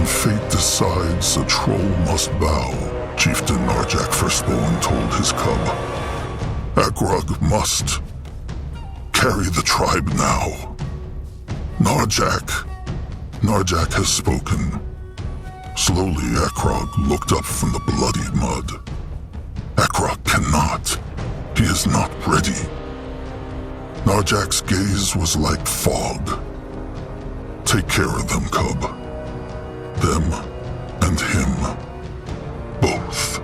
When fate decides a troll must bow, Chieftain Narjak Firstborn told his cub, Akrog must carry the tribe now. Narjak has spoken. Slowly, Akrog looked up from the bloody mud. Akrog cannot. He is not ready. Narjak's gaze was like fog. Take care of them, cub. Them and him. Both.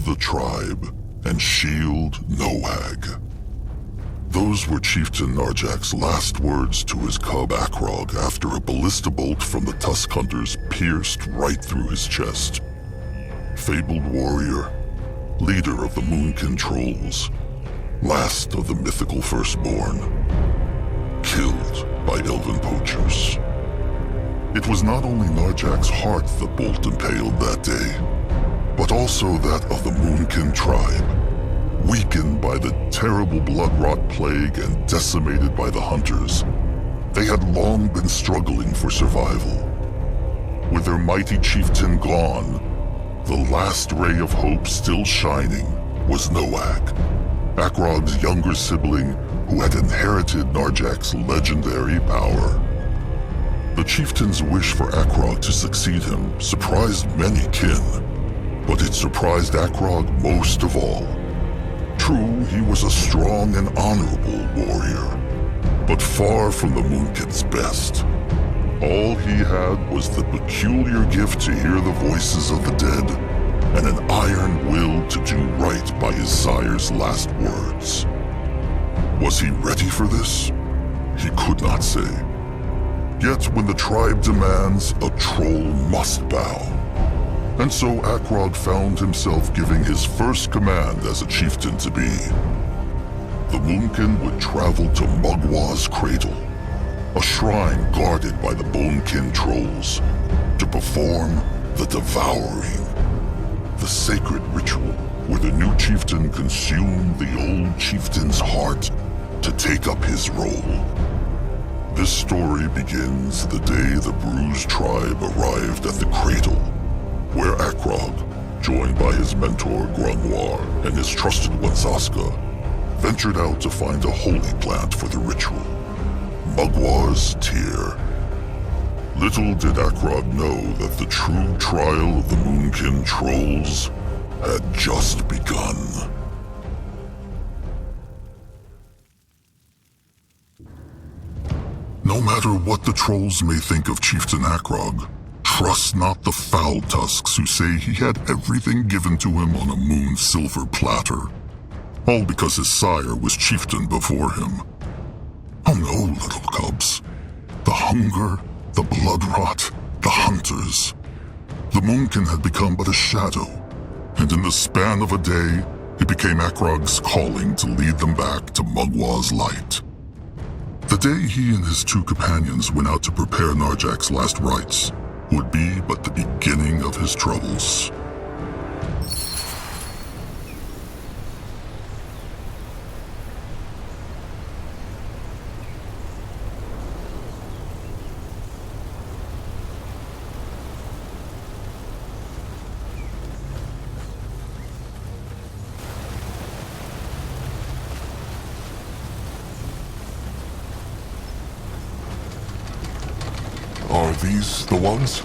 the tribe and shield Noag. Those were Chieftain Narjak's last words to his cub Akrog after a ballista bolt from the tusk hunters pierced right through his chest. Fabled warrior, leader of the Moonkin Trolls, last of the mythical firstborn, killed by Elven poachers. It was not only Narjak's heart the bolt impaled that day, but also that of the Moonkin tribe, weakened by the terrible blood-rot plague and decimated by the hunters. They had long been struggling for survival. With their mighty chieftain gone, the last ray of hope still shining was Noag, Akrog's younger sibling who had inherited Narjak's legendary power. The chieftain's wish for Akrog to succeed him surprised many kin, but it surprised Akrog most of all. True, he was a strong and honorable warrior, but far from the Moonkin's best. All he had was the peculiar gift to hear the voices of the dead, and an iron will to do right by his sire's last words. Was he ready for this? He could not say. Yet when the tribe demands, a troll must bow. And so Akrog found himself giving his first command as a chieftain to be. The Moonkin would travel to Mugwa's cradle, a shrine guarded by the Bonekin Trolls, to perform the Devouring, the sacred ritual where the new chieftain consumed the old chieftain's heart to take up his role. This story begins the day the Bruised tribe arrived at the cradle, where Akrog, joined by his mentor Grungwar and his trusted one Zaska, ventured out to find a holy plant for the ritual, Mugwar's Tear. Little did Akrog know that the true trial of the Moonkin Trolls had just begun. No matter what the trolls may think of Chieftain Akrog, trust not the foul tusks who say he had everything given to him on a moon silver platter, all because his sire was chieftain before him. Oh no, little cubs. The hunger, the blood rot, the hunters. The Moonkin had become but a shadow, and in the span of a day, it became Akrog's calling to lead them back to Mugwa's light. The day he and his two companions went out to prepare Narjak's last rites would be but the beginning of his troubles. Are these the ones?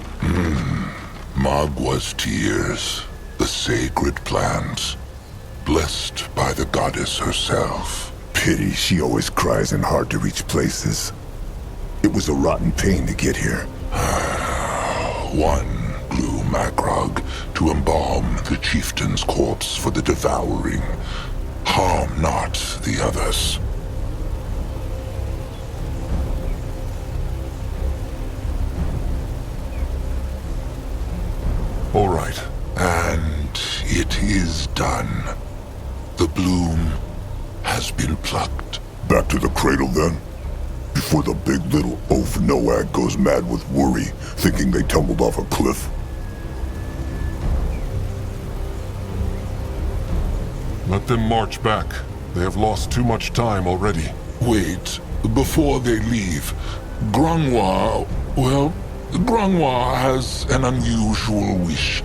Magwa's tears, the sacred plants, blessed by the goddess herself. Pity she always cries in hard-to-reach places. It was a rotten pain to get here. One glue Akrog to embalm the chieftain's corpse for the Devouring. Harm not the others. All right. And it is done. The bloom has been plucked. Back to the cradle then. Before the big little oaf Noag goes mad with worry, thinking they tumbled off a cliff. Let them march back. They have lost too much time already. Wait, before they leave, Grungwar has an unusual wish.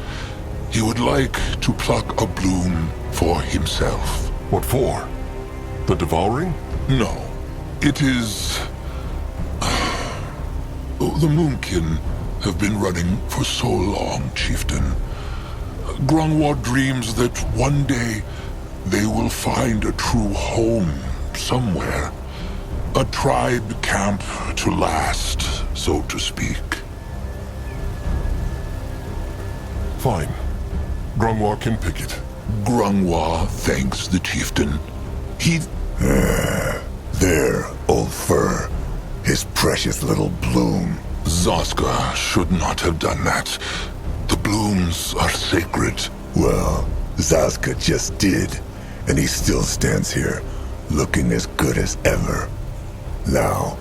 He would like to pluck a bloom for himself. What for? The Devouring? No, it is... The Moonkin have been running for so long, Chieftain. Grungwar dreams that one day they will find a true home somewhere. A tribe camp to last, so to speak. Fine. Grungwar can pick it. Grungwa thanks the chieftain. He... There, old fur. His precious little bloom. Zoska should not have done that. The blooms are sacred. Well, Zaska just did, and he still stands here, looking as good as ever. Now,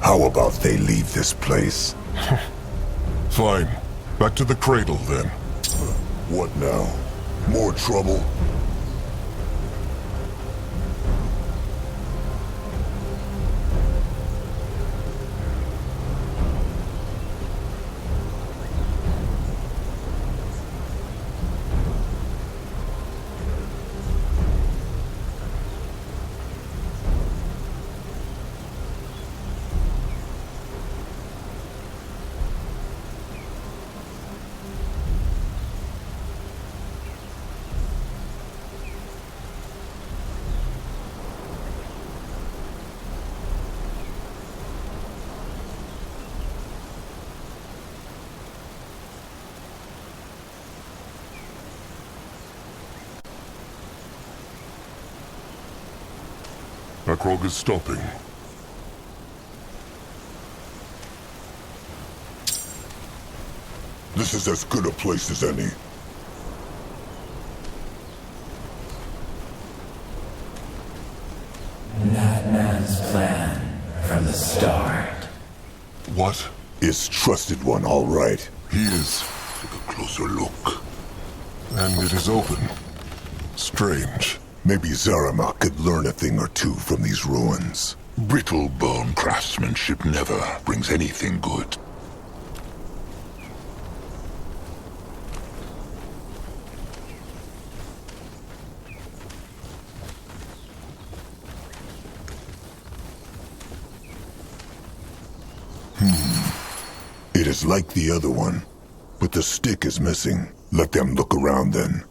how about they leave this place? Fine. Back to the cradle, then. What now? More trouble? Akrog is stopping. This is as good a place as any. That man's plan from the start. What? Is trusted one all right? He is. Take a closer look. And it is open. Strange. Maybe Zaramak could learn a thing or two from these ruins. Brittle bone craftsmanship never brings anything good. It is like the other one, but the stick is missing. Let them look around then.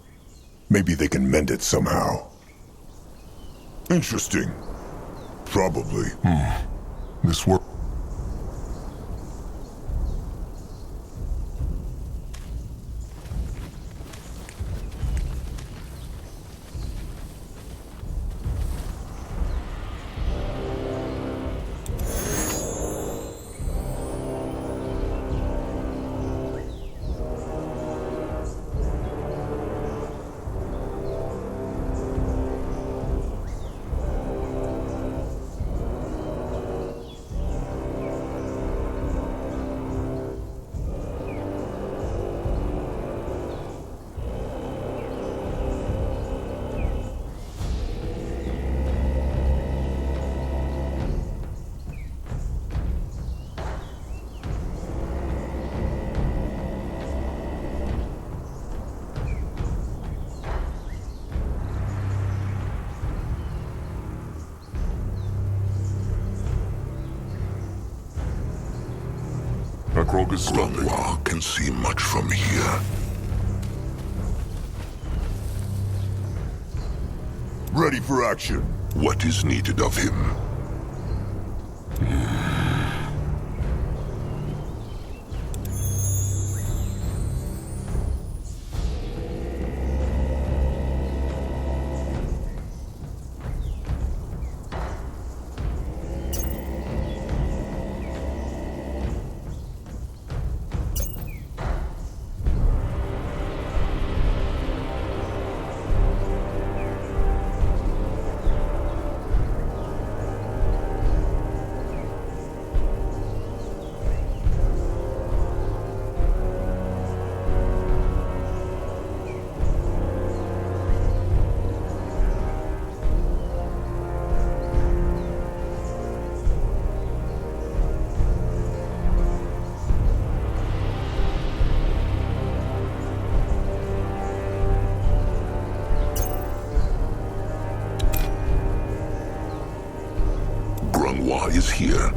Maybe they can mend it somehow. Interesting. Probably. This work. Akrog is stopping. Grungwa can see much from here. Ready for action. What is needed of him? Grungwa is here.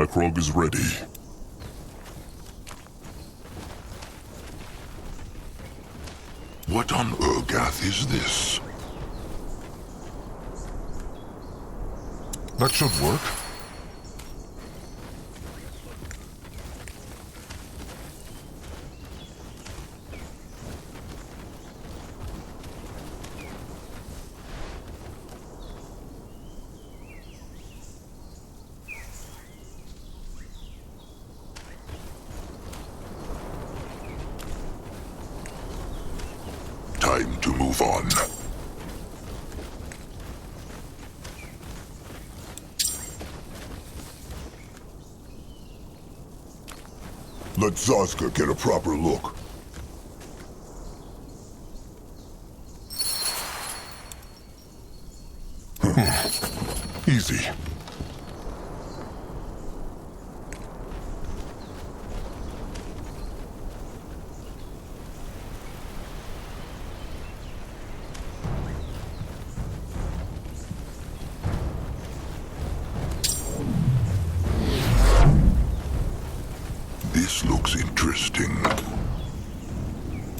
Akrog is ready. What on Urgath is this? That should work. Time to move on. Let Zaska get a proper look. Easy. This looks interesting.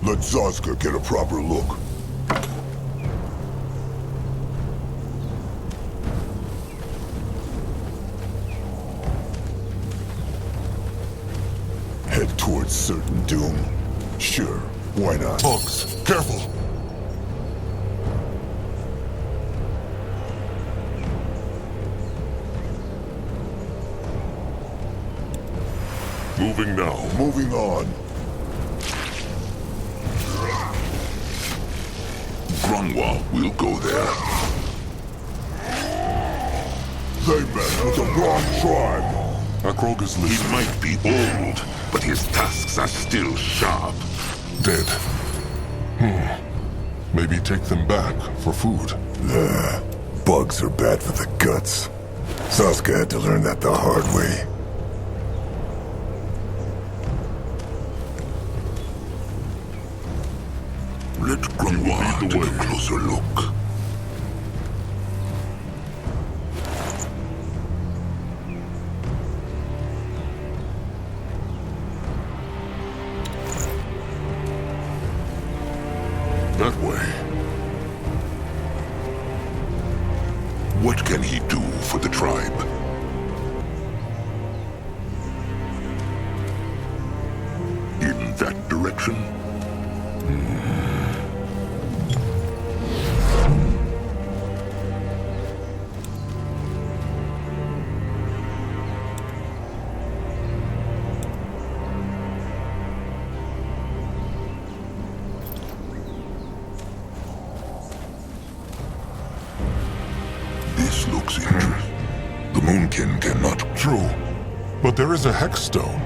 Let Zaska get a proper look. Head towards certain doom. Sure, why not? Bugs, careful! Moving now. Moving on. Grungwa will go there. They met with the wrong tribe. Akrog is He listening. might be old, but his tusks are still sharp. Dead. Maybe take them back for food. Bugs are bad for the guts. Zaska had to learn that the hard way. Let Grungwa take a closer look. That way. What can he do for the tribe? In that direction? This looks interesting. The Moonkin cannot. True. But there is a hex stone.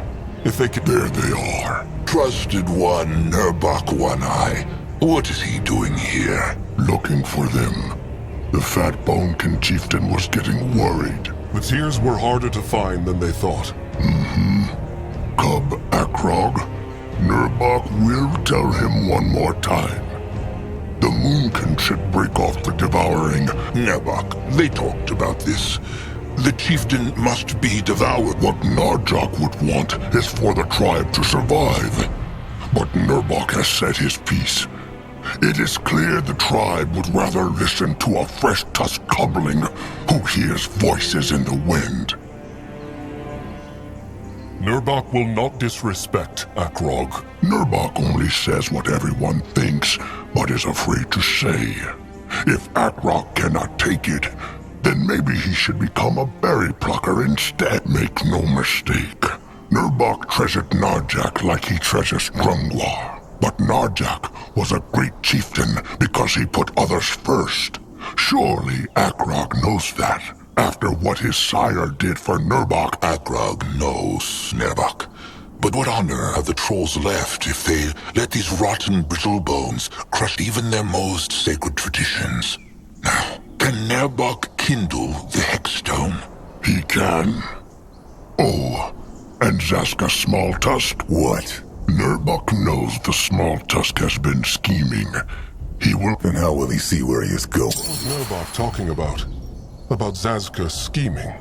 If they could... There they are. Trusted one, Nurbok One-Eye. What is he doing here? Looking for them. The fat bonekin chieftain was getting worried. The tears were harder to find than they thought. Cub Akrog, Nurbok will tell him one more time. The Moonkin should break off the Devouring. Nurbok, they talked about this. The chieftain must be devoured. What Narjok would want is for the tribe to survive. But Nurbok has said his piece. It is clear the tribe would rather listen to a fresh tusk cobbling who hears voices in the wind. Nurbok will not disrespect Akrog. Nurbok only says what everyone thinks, but is afraid to say. If Akrog cannot take it, then maybe he should become a berry plucker instead. Make no mistake. Nurbok treasured Narjak like he treasures Grungwa. But Narjak was a great chieftain because he put others first. Surely Akrog knows that, after what his sire did for Nurbok. Akrog knows, Nurbok. But what honor have the trolls left if they let these rotten brittle bones crush even their most sacred traditions? Now, can Nurbok kindle the hexstone? He can. Oh, and Zaska Small Tusk? What? Nurbok knows the Small Tusk has been scheming. He will... Then how will he see where he is going? What was Nurbok talking about? About Zazka scheming?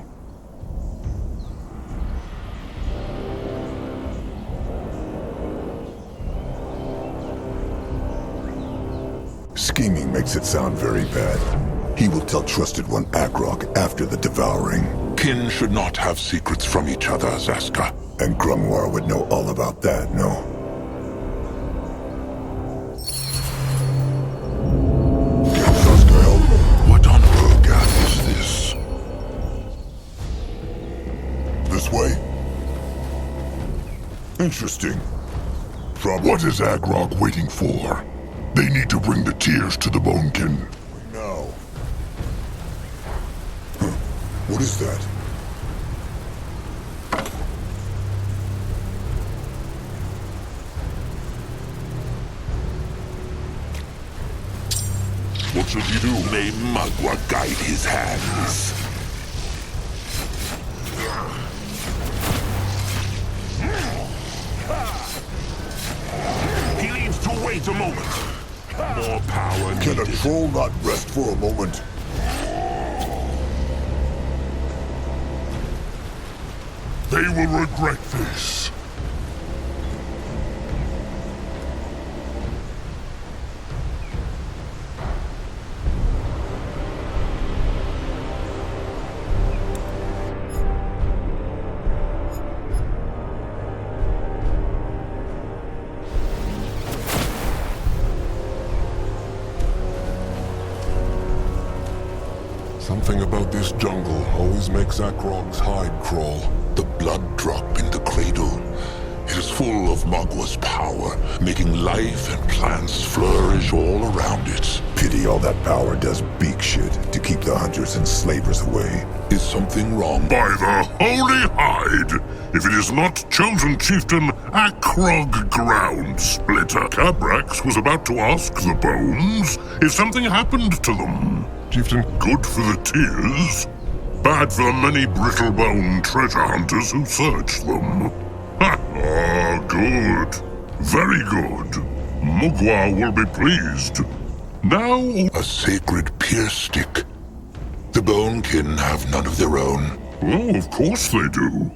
Scheming makes it sound very bad. He will tell Trusted One Akrog after the Devouring. Kin should not have secrets from each other, Zaska. And Grungwar would know all about that, no? Can Zaska help? What on Noag is this? This way? Interesting. What is Akrog waiting for? They need to bring the tears to the Bonekin. No. What is that? What should he do? May Magua guide his hands. He needs to wait a moment. More power Can needed. a troll not rest for a moment? They will regret this. Something about this jungle always makes Akrog's hide crawl. The blood drop in the cradle. It is full of Magua's power, making life and plants flourish all around it. Pity all that power does beak shit to keep the hunters and slavers away. Is something wrong? By the holy hide! If it is not chosen chieftain Akrog Ground Splitter, Cabrax was about to ask the bones if something happened to them. Chieftain, Good for the tears, bad for the many brittle-bone treasure hunters who searched them. Ha! Ah, good. Very good. Mugwa will be pleased. Now... A sacred pierce stick. The Bonekin have none of their own. Oh, of course they do.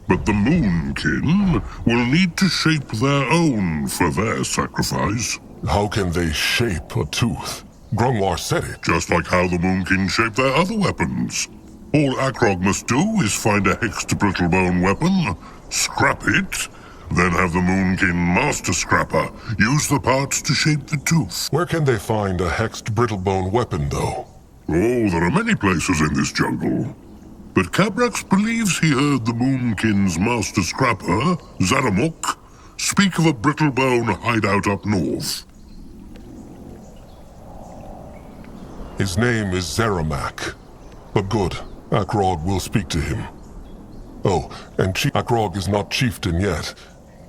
But the Moonkin will need to shape their own for their sacrifice. how can they shape a tooth? Grungwar said it. Just like how the Moonkin shape their other weapons. All Akrog must do is find a hexed brittlebone weapon, scrap it, then have the Moonkin Master Scrapper use the parts to shape the tooth. Where can they find a hexed brittlebone weapon, though? Oh, there are many places in this jungle. But Cabrax believes he heard the Moonkin's Master Scrapper, Zaramuk, speak of a brittlebone hideout up north. His name is Zeramak. But good, Akrog will speak to him. Oh, and Akrog is not chieftain yet,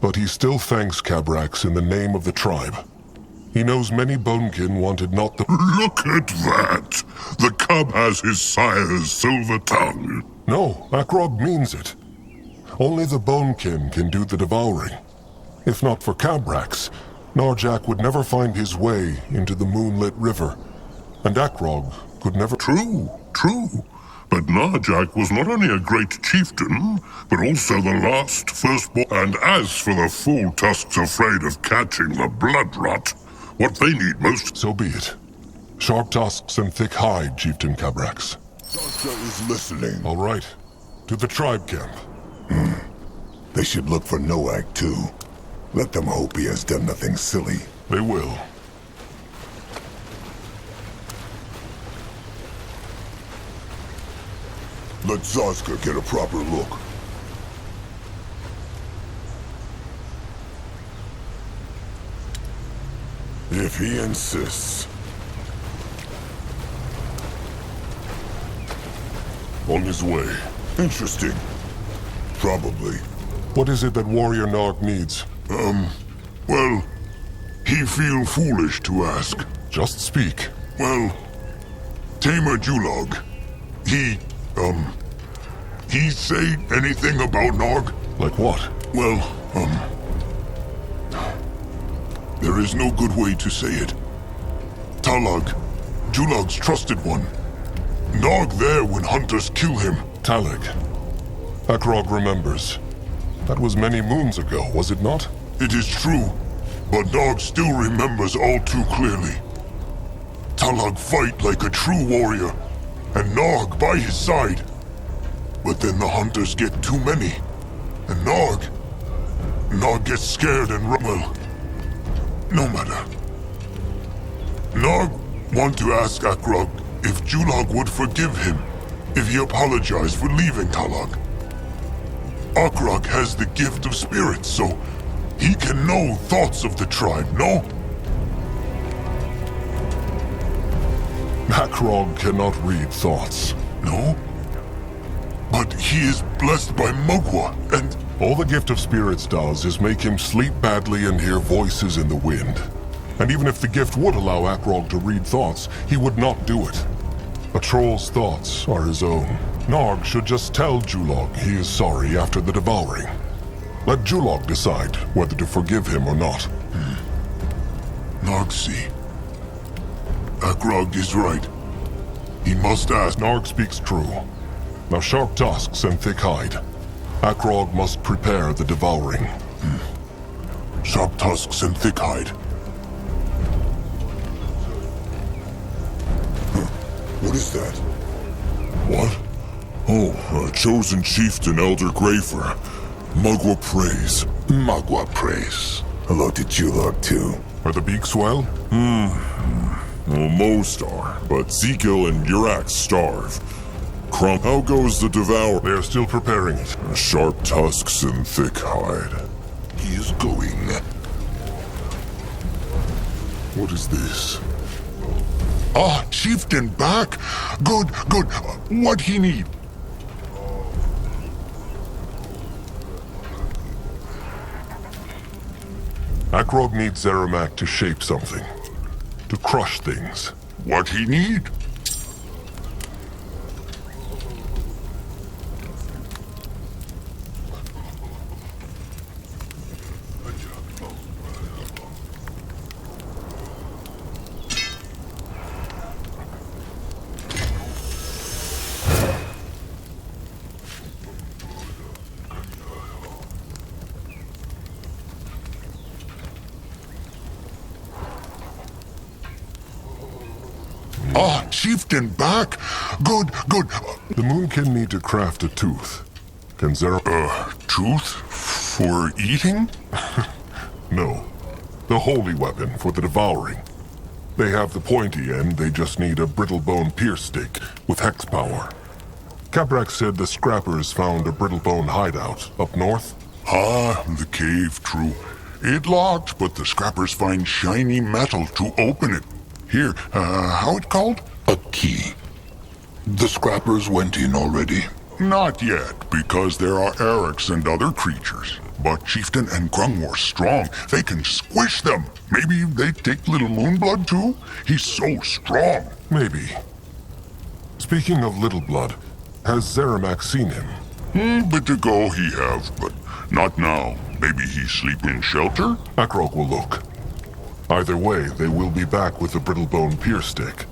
but he still thanks Cabrax in the name of the tribe. He knows many Bonekin wanted not the— Look at that! The cub has his sire's silver tongue. No, Akrog means it. Only the Bonekin can do the devouring. If not for Cabrax, Narjak would never find his way into the moonlit river, and Akrog could never— True. But Narjak was not only a great chieftain, but also the last firstborn. And as for the fool tusks afraid of catching the blood rot, what they need most— So be it. Sharp tusks and thick hide, Chieftain Cabrax. Doctor is listening. All right. To the tribe camp. They should look for Noag, too. Let them hope he has done nothing silly. They will. Let Zazka get a proper look. If he insists. on his way. Interesting. Probably. What is it that Warrior Nog needs? Well, he feel foolish to ask. Just speak. Well, Tamer Julog, he say anything about Nog? Like what? Well, there is no good way to say it. Talag, Julog's trusted one. Nog there when hunters kill him. Talig. Akrog remembers. That was many moons ago, was it not? It is true, but Nog still remembers all too clearly. Talag fight like a true warrior, and Noag by his side. But then the hunters get too many, and Noag gets scared and well, no matter. Noag want to ask Akrog if Julag would forgive him if he apologized for leaving Talag. Akrog has the gift of spirits, so he can know thoughts of the tribe, no? Akrog cannot read thoughts. No? But he is blessed by Mugwa, and All the gift of spirits does is make him sleep badly and hear voices in the wind. And even if the gift would allow Akrog to read thoughts, he would not do it. A troll's thoughts are his own. Noag should just tell Julag he is sorry after the devouring. Let Julag decide whether to forgive him or not. Noag see. Akrog is right. He must ask. Noag speaks true. Now sharp tusks and thick hide. Akrog must prepare the devouring. Sharp tusks and thick hide. What is that? What? Oh, chosen chieftain Elder Grafer. Mugwa praise. Mugwa praise. Hello to Julag too. Are the beaks well? Well, most are, but Zekil and Urax starve. Crump, how goes the devour? They are still preparing it. Sharp tusks and thick hide. He is going. What is this? Ah, chieftain back. Good, good. What he need? Akrog needs Zeramak to shape something. To crush things. What he need? Ah, chieftain back. Good, good. The Moonkin need to craft a tooth. Can Tooth for eating? No. The holy weapon for the devouring. They have the pointy end, they just need a brittle bone pierce stick with hex power. Kabrak said the scrappers found a brittle bone hideout up north. Ah, the cave, true. It locked, but the scrappers find shiny metal to open it. Here, how it called? A key. The scrappers went in already. Not yet, because there are Erics and other creatures. But Chieftain and Grungwar strong. They can squish them. Maybe they take little Moonblood too? He's so strong. Maybe. Speaking of Little Blood, has Zeramak seen him? Bit ago he have, but not now. Maybe he sleep in shelter? Akrog will look. Either way, they will be back with the brittle bone pierce stick.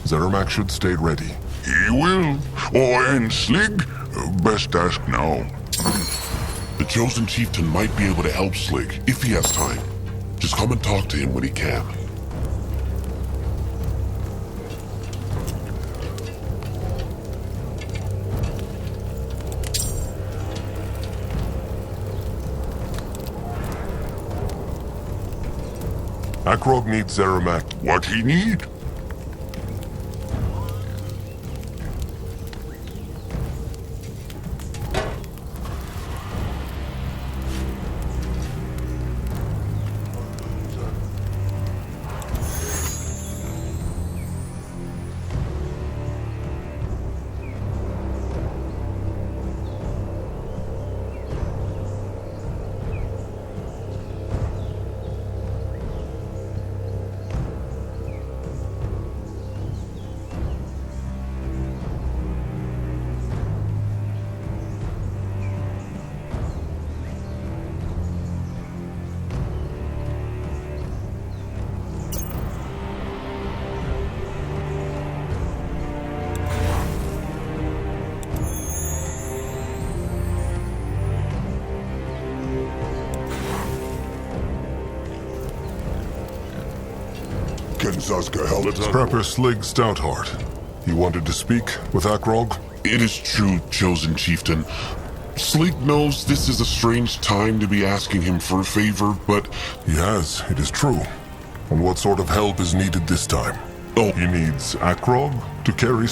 Zeramak should stay ready. He will. Oh, and Slig? Best ask now. The chosen chieftain might be able to help Slig, if he has time. Just come and talk to him when he can. Akrog needs Zeramak. What he need? Can Zaska help? Prepper Slig Stoutheart. You wanted to speak with Akrog? It is true, chosen chieftain. Slig knows this is a strange time to be asking him for a favor, but... Yes, it is true. And what sort of help is needed this time? Oh, He needs Akrog to carry...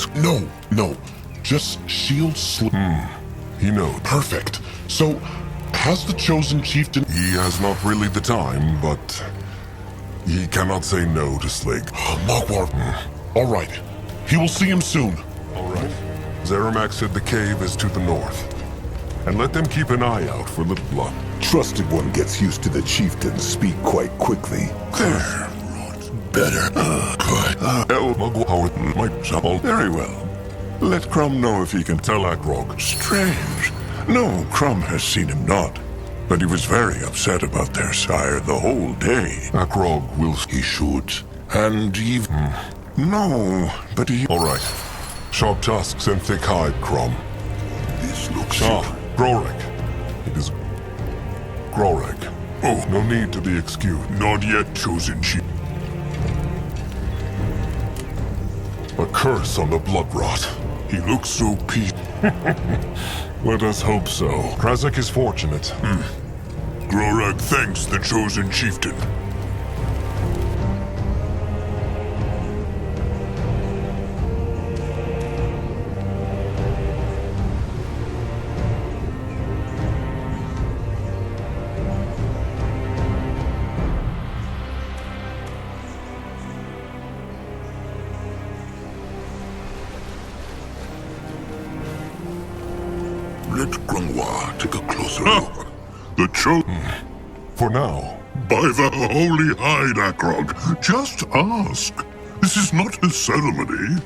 no. Just shield Slig. He knows. Perfect. So, has the chosen chieftain... He has not really the time, but... He cannot say no to Slig. Mogwar. All right. He will see him soon. All right. Zeramak said the cave is to the north. And let them keep an eye out for little blood. Trusted one gets used to the chieftain speak quite quickly. There. Better. Magwar might trouble. Very well. Let Crumb know if he can Tell Akrog. Strange. No, Crumb has seen him not. But he was very upset about their sire the whole day. Akrog will... He should. And even... No, but he... All right. Sharp tusks and thick hide, Crom. This looks... Grorek. It is... Grorek. Oh, No need to be excused. not yet, chosen chief. A curse on the blood rot. He looks so peaceful. Let us hope so. Krazak is fortunate. Grorag thanks the chosen chieftain. Let Grungwa take a closer look. The chosen... For now. By the holy hide, Akrog. Just ask. This is not a ceremony.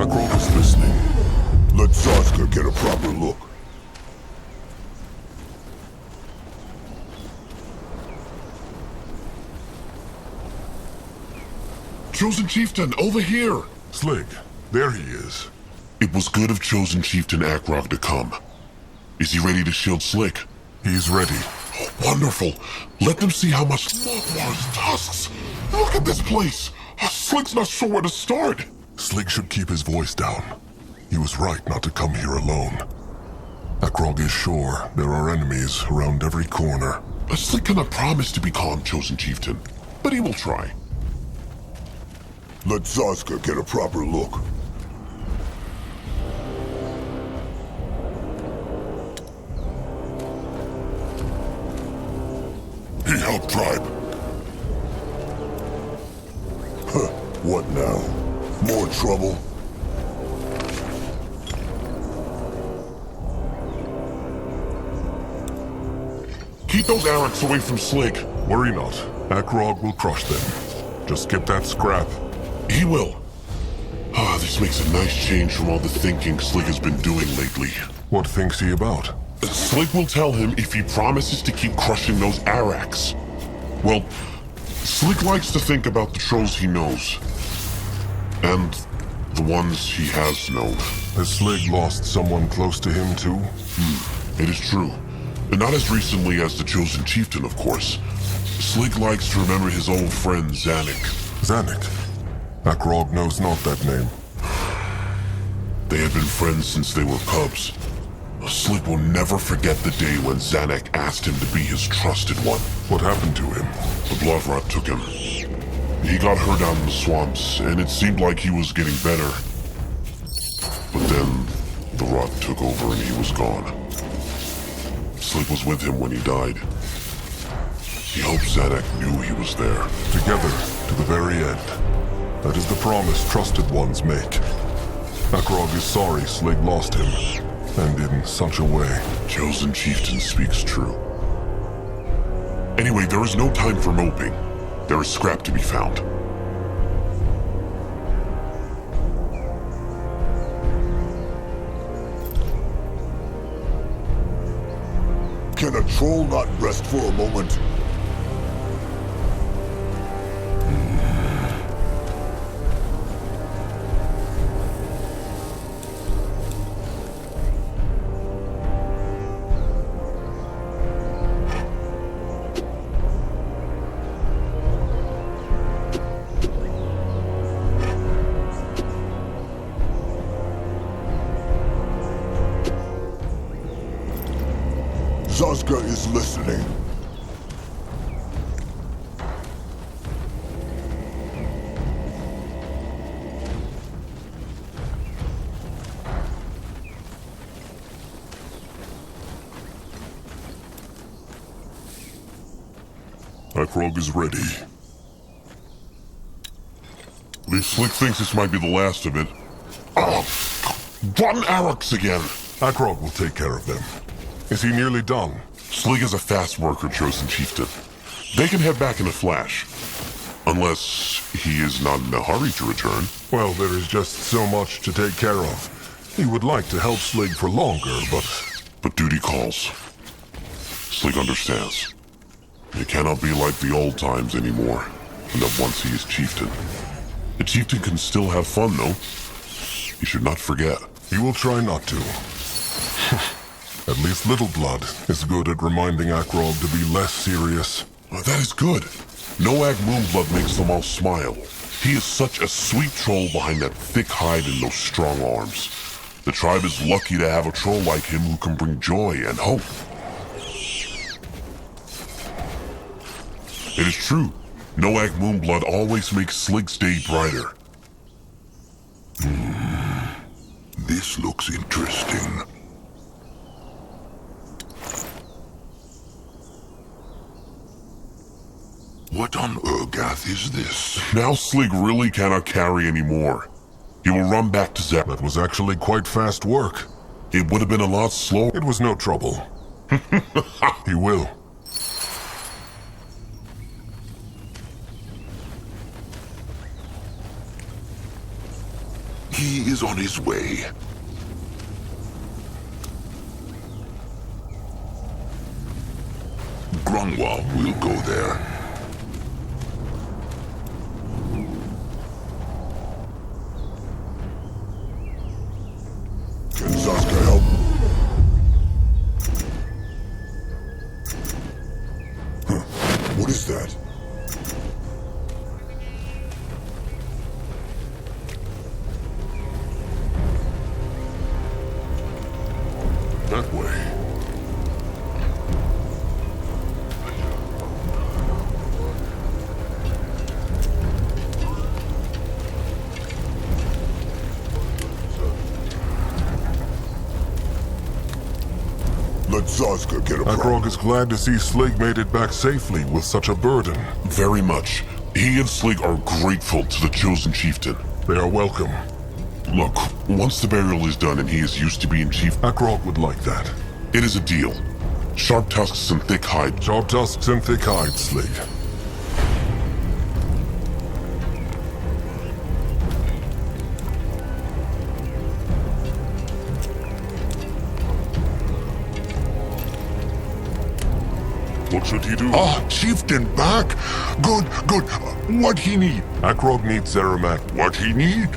Akrog is listening. Let Zaska get a proper look. Chosen chieftain, over here! Slig, there he is. It was good of chosen chieftain Akrog to come. Is he ready to shield Slig? He's ready. Oh, wonderful. Let them see how much... Mogwar's tusks! Look at this place! Slig's not sure where to start. Slig should keep his voice down. He was right not to come here alone. Akrog is sure there are enemies around every corner. Slig cannot promise to be calm, chosen chieftain, but he will try. Let Zaska get a proper look. He helped tribe. Huh, what now? More trouble? Keep those Araks away from Slig. Worry not. Akrog will crush them. Just get that scrap. He will. This makes a nice change from all the thinking Slig has been doing lately. What thinks he about? Slig will tell him if he promises to keep crushing those Araks. Well, Slig likes to think about the trolls he knows. And the ones he has known. Has Slig lost someone close to him too? It is true. And not as recently as the chosen chieftain, of course. Slig likes to remember his old friend Zanik. Zanik. Akrog knows not that name. They had been friends since they were cubs. Slig will never forget the day when Zanik asked him to be his trusted one. What happened to him? The blood rot took him. He got hurt out in the swamps, and it seemed like he was getting better. But then, the rot took over and he was gone. Slig was with him when he died. He hoped Zanik knew he was there. Together, to the very end. That is the promise trusted ones make. Akrog is sorry Slig lost him, and in such a way. Chosen chieftain speaks true. Anyway, there is no time for moping. There is scrap to be found. Can a troll not rest for a moment? Zazka is listening. Akrog is ready. At least Slick thinks this might be the last of it. Rotten Arax again! Akrog will take care of them. Is he nearly done? Slig is a fast worker, Chosen Chieftain. They can head back in a flash. Unless he is not in a hurry to return. Well, there is just so much to take care of. He would like to help Slig for longer, But duty calls. Slig understands. It cannot be like the old times anymore, and that once he is chieftain. The chieftain can still have fun, though. He should not forget. he will try not to. At least Little Blood is good at reminding Akrog to be less serious. Well, that is good. Noag Moonblood makes them all smile. He is such a sweet troll behind that thick hide and those strong arms. The tribe is lucky to have a troll like him who can bring joy and hope. It is true. Noag Moonblood always makes Slig's day brighter. This looks interesting. What on Urgath is this? Now Slig really cannot carry anymore. He will run back to Zep. That was actually quite fast work. It would have been a lot slower. It was no trouble. He will. He is on his way. Grungwald will go there. Can Zazka help? What is that? That way. Let Zazka get a Akrog is glad to see Slig made it back safely with such a burden. Very much. He and Slig are grateful to the Chosen Chieftain. They are welcome. Look, once the burial is done and he is used to being chief, Akrog would like that. it is a deal. Sharp tusks and thick hide. Sharp tusks and thick hide, Slig. What should he do? Ah, Chieftain back! Good, good. What he need? Akrog needs Zeramak. What he need?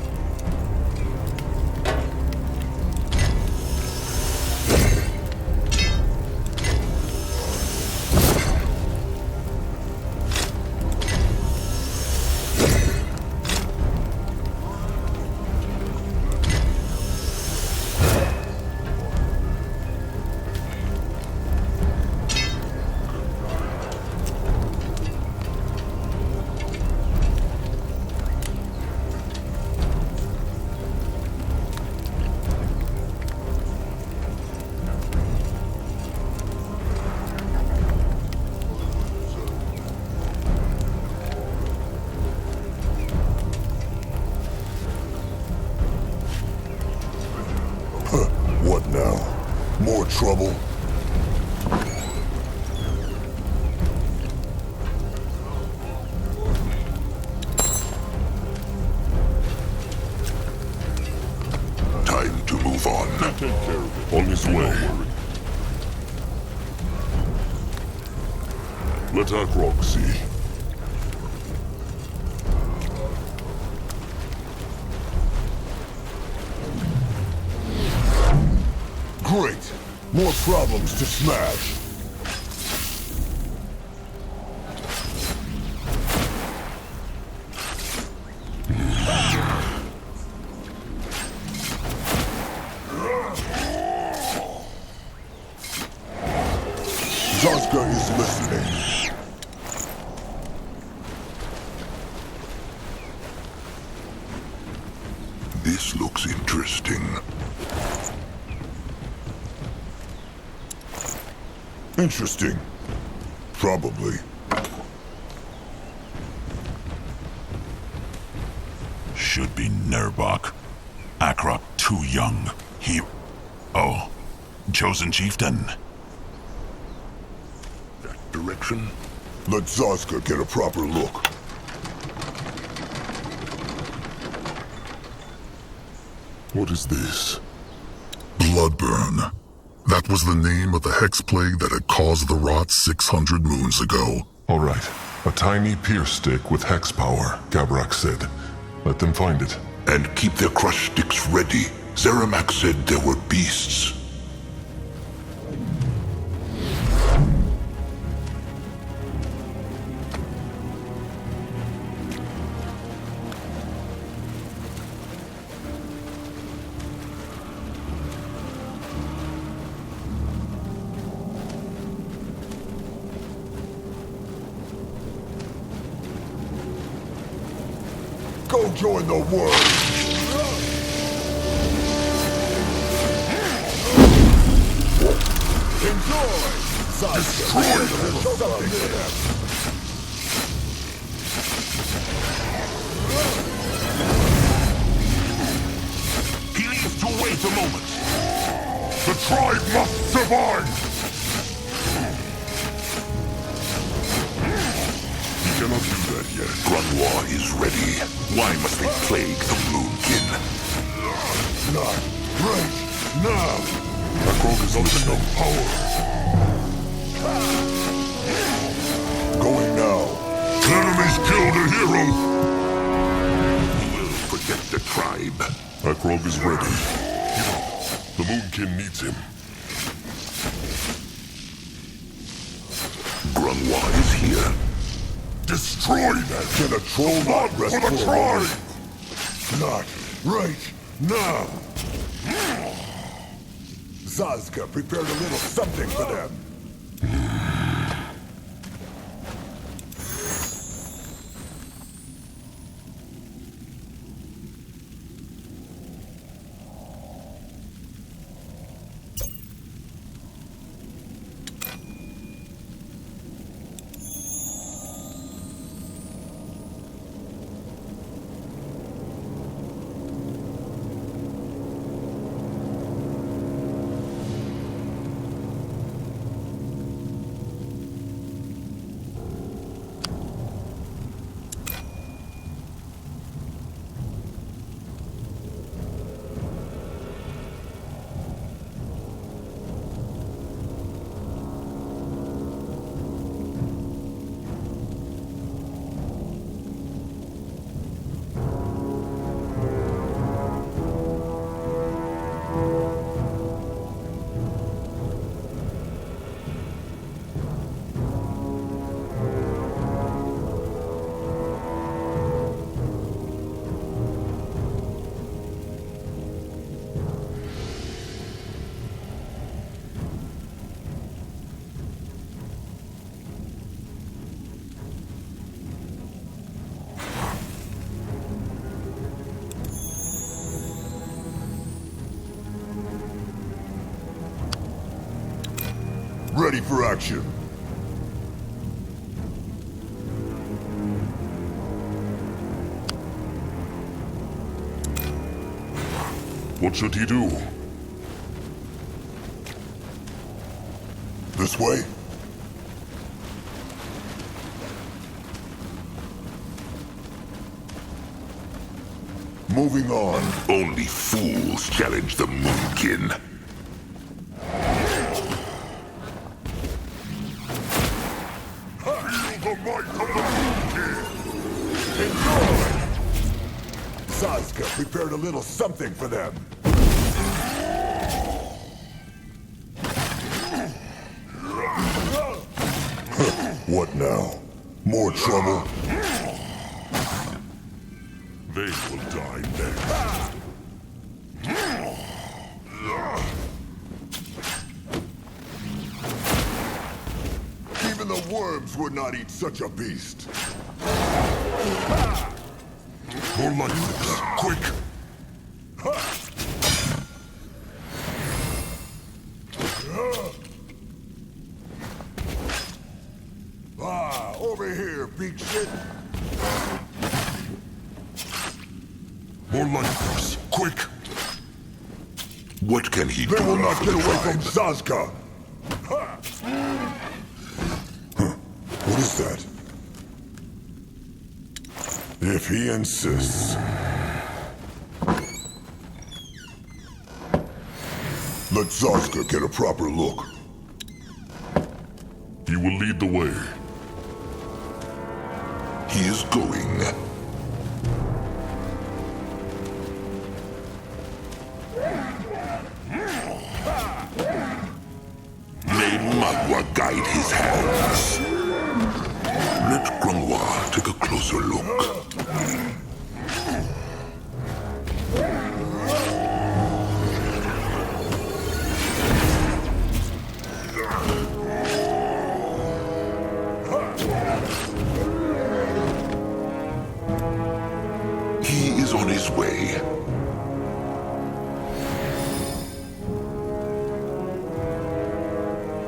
What now? More trouble? Time to move on. Take care of it. On his way. Let Akrog see. Great! More problems to smash. Zazka is listening. This looks interesting. Interesting. Probably. Should be Nerbok. Akrog too young. He... Oh. Chosen chieftain. That direction? Let Zazka get a proper look. What is this? Bloodburn. That was the name of the hex plague that had caused the rot 600 moons ago. All right. A tiny pierce stick with hex power, Gabrak said. Let them find it. And keep their crush sticks ready. Zeramak said there were beasts. Go join the world! Enjoy! Destroy them! He needs to wait a moment. The tribe must survive! He cannot do that yet. Grunwa is ready. Why must they plague the Moonkin? Not right now! Akrog is listening. Power! Going now. The enemy's killed a hero! He will protect the tribe. Akrog is ready. The Moonkin needs him. Grunwa is here. Destroy them! Can a troll not For rest the for a tribe! moment? Not right now! Zazka prepared a little something for them. Ready for action. What should he do? This way? Moving on. Only fools challenge the Moonkin. The might of the Moonkin! Enjoy! Zazka prepared a little something for them. What now? More trouble? They will die next. Even the worms would not eat such a beast. More like this. Quick! Over here, big shit. More like this. Quick! What can he do? They will not for get the away from tribe? Zazka. What is that? If he insists. Let Zazka get a proper look. He will lead the way. He is going. May Magua guide his hands. Let Grungwa take a closer look. He is on his way.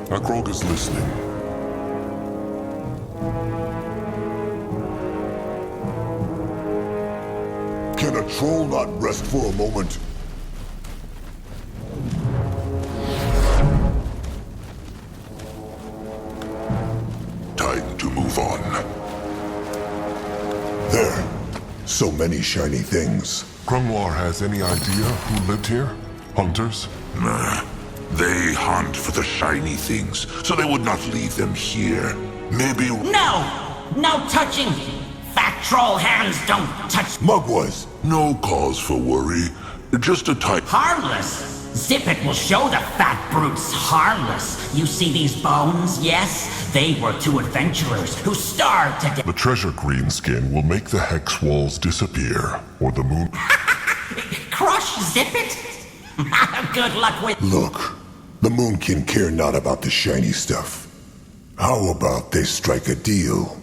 Akrog is listening. Can a troll not rest for a moment? Time to move on. There. So many shiny things. Grungwar has any idea who lived here? Hunters? Nah. They hunt for the shiny things, so they would not leave them here. Maybe... No! No touching! Fat troll hands don't touch... Mugwas! No cause for worry. Just a type... Harmless! Zip it will show the fat brutes harmless. You see these bones, yes? They were two adventurers who starved to death. The treasure greenskin will make the hex walls disappear, or the moon... Crush Zip it? Good luck with... Look, the Moonkin care not about the shiny stuff. How about they strike a deal?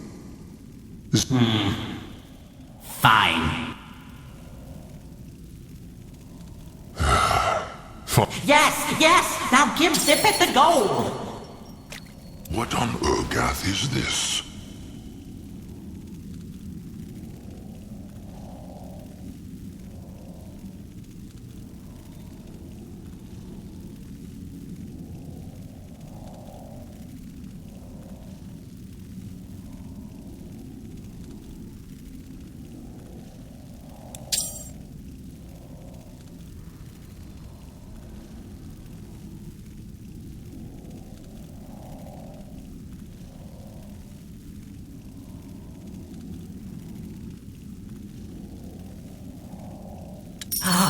Fine. Yes! Now give Zip it the gold! What on Urgath is this?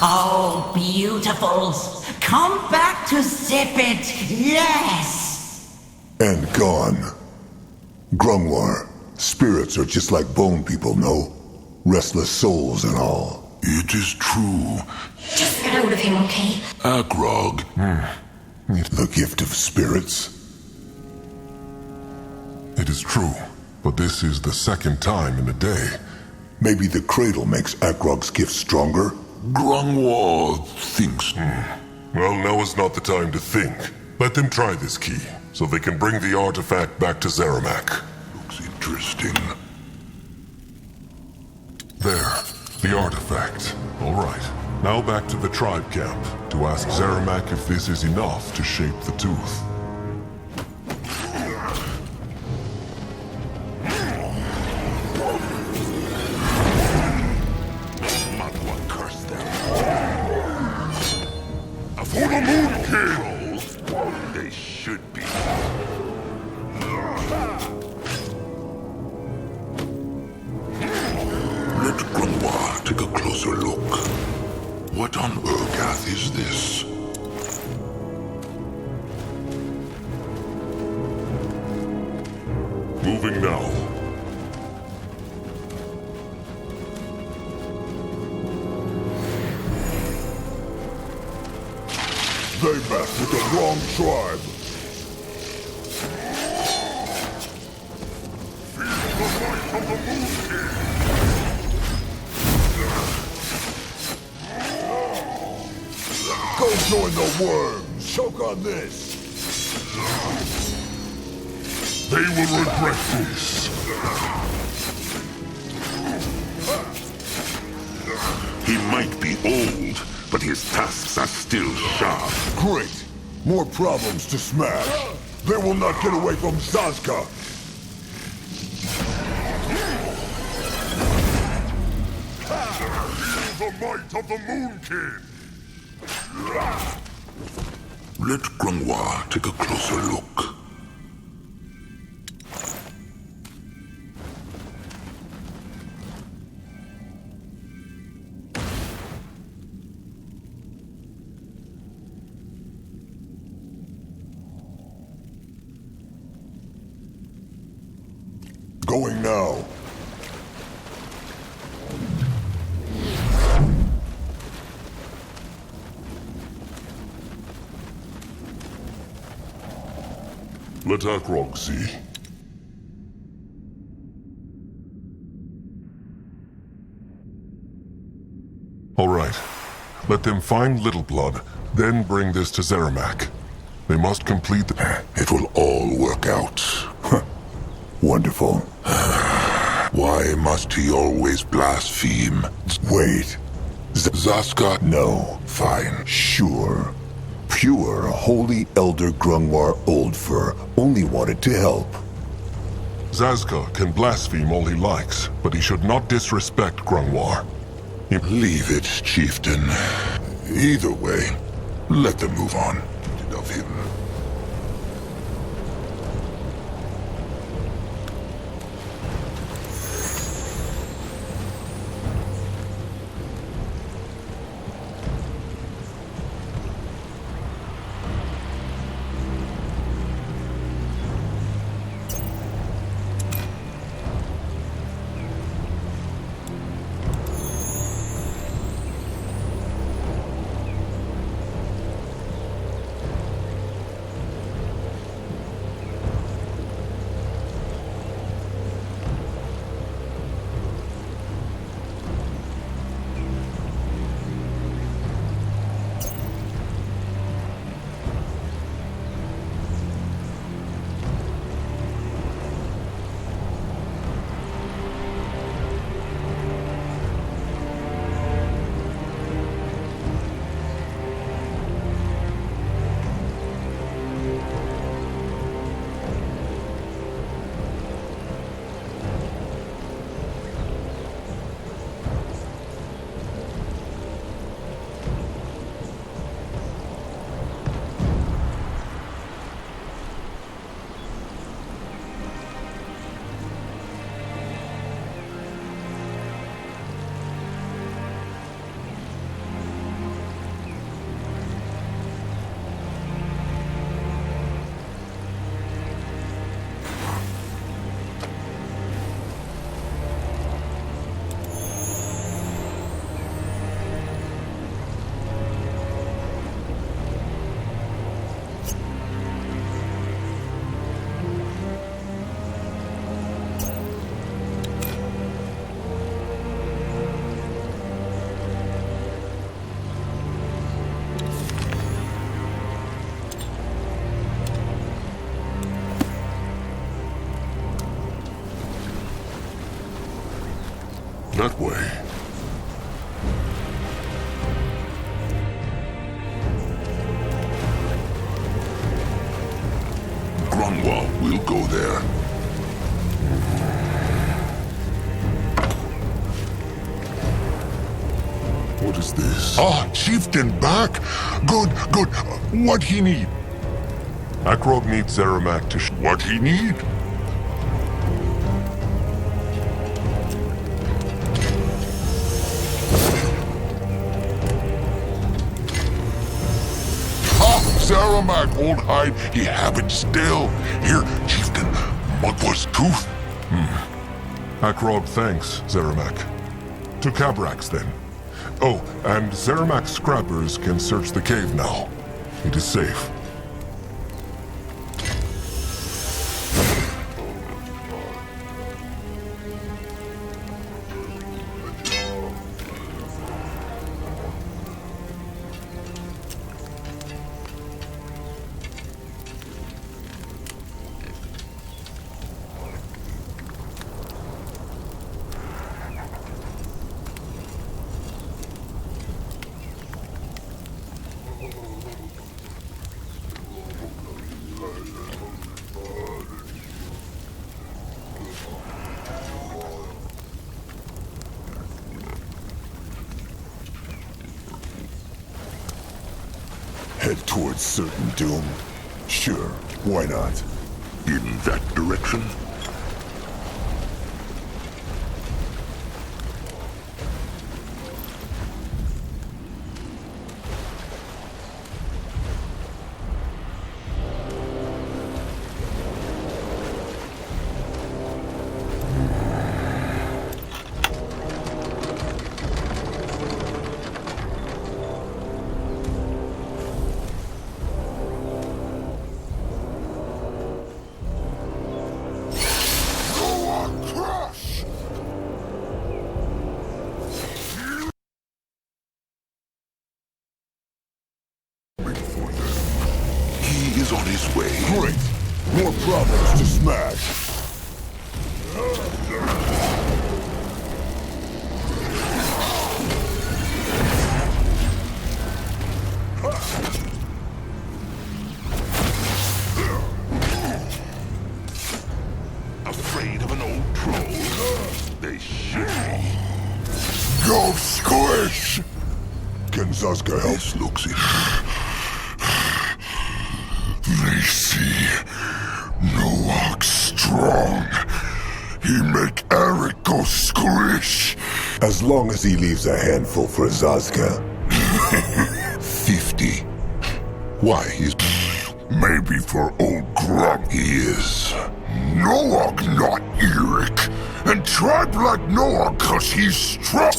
Oh, beautifuls! Come back to Zip it! Yes! And gone. Grungwar, spirits are just like bone people, no? Restless souls and all. It is true. Just get out of him, okay? Akrog. The gift of spirits. It is true, but this is the second time in a day. Maybe the cradle makes Akrog's gift stronger? Grungwa thinks... Well, now is not the time to think. Let them try this key, so they can bring the artifact back to Zeramak. Looks interesting. There, the artifact. All right. Now back to the tribe camp, to ask Zeramak if this is enough to shape the tooth. For the Moon King! They should be. Let Grungwa take a closer look. What on Urgath is this? Moving now. They mess with the wrong tribe. Go join the worms. Choke on this. They will regret this. He might be old, but his tusks are still sharp. Great. More problems to smash. They will not get away from Zazka. Feel the might of the Moon King. Let Grunwa take a closer look. Going now. Let Akrog see. All right. Let them find Little Blood, then bring this to Zeramak. They must complete the... It will all work out. Wonderful. Why must he always blaspheme? Wait. Zaska? No. Fine. Sure. Pure, holy Elder Grungwar Oldfur only wanted to help. Zazka can blaspheme all he likes, but he should not disrespect Grungwar. Leave it, chieftain. Either way, let them move on. Of him. That way. Grunwa will go there. What is this? Ah, chieftain back. Good, good. What he need? Akrog needs Zeramak to... What he need? Zeramak, old hide, he have it still. Here, chieftain, Mugwa's tooth. Akrog thanks, Zeramak. To Cabrax, then. Oh, and Zeramak's scrappers can search the cave now. It is safe. its certain doom? Sure, why not? In that direction? Is on his way. Great! More problems to smash! Afraid of an old troll? They should be. Go squish! Can Zaska help? This looks it. They see Noag strong. He make Eric go squish. As long as he leaves a handful for Zaska. 50. Why, he's... Maybe for old Grump he is. Noag not Eric. And tribe like Noag cause he's strong.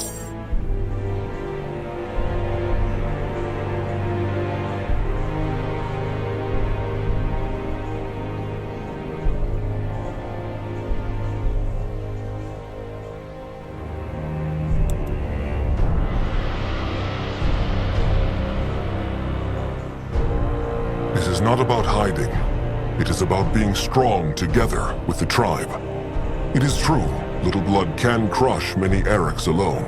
It is not about hiding. It is about being strong together with the tribe. It is true, Little Blood can crush many Erics alone,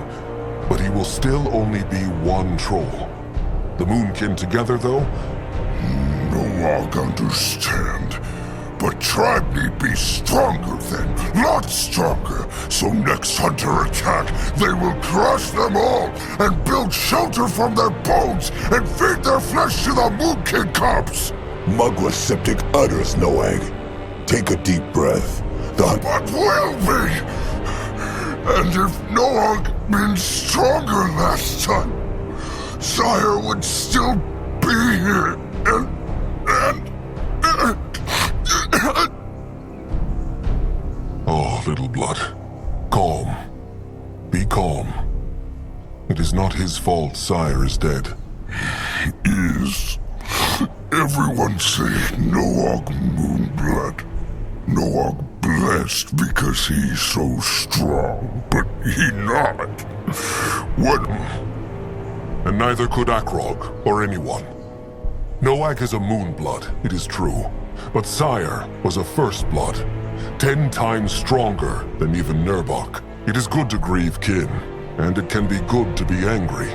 but he will still only be one troll. The Moonkin together, though? Noag understand. But tribe need be stronger then, lots stronger. So next hunter attack, they will crush them all and build shelter from their bones and feed their flesh to the Moonkin cubs. Mugwa septic utters, Noag. Take a deep breath. But will be! And if Noag been stronger last time, Sire would still be here and Oh, Little Blood. Calm. Be calm. It is not his fault Sire is dead. Is. Everyone say Noag Moonblood. Noag blessed because he's so strong, but he not. What? And neither could Akrog, or anyone. Noag is a Moonblood, it is true. But Sire was a First Blood, 10 times stronger than even Nurbok. It is good to grieve kin, and it can be good to be angry.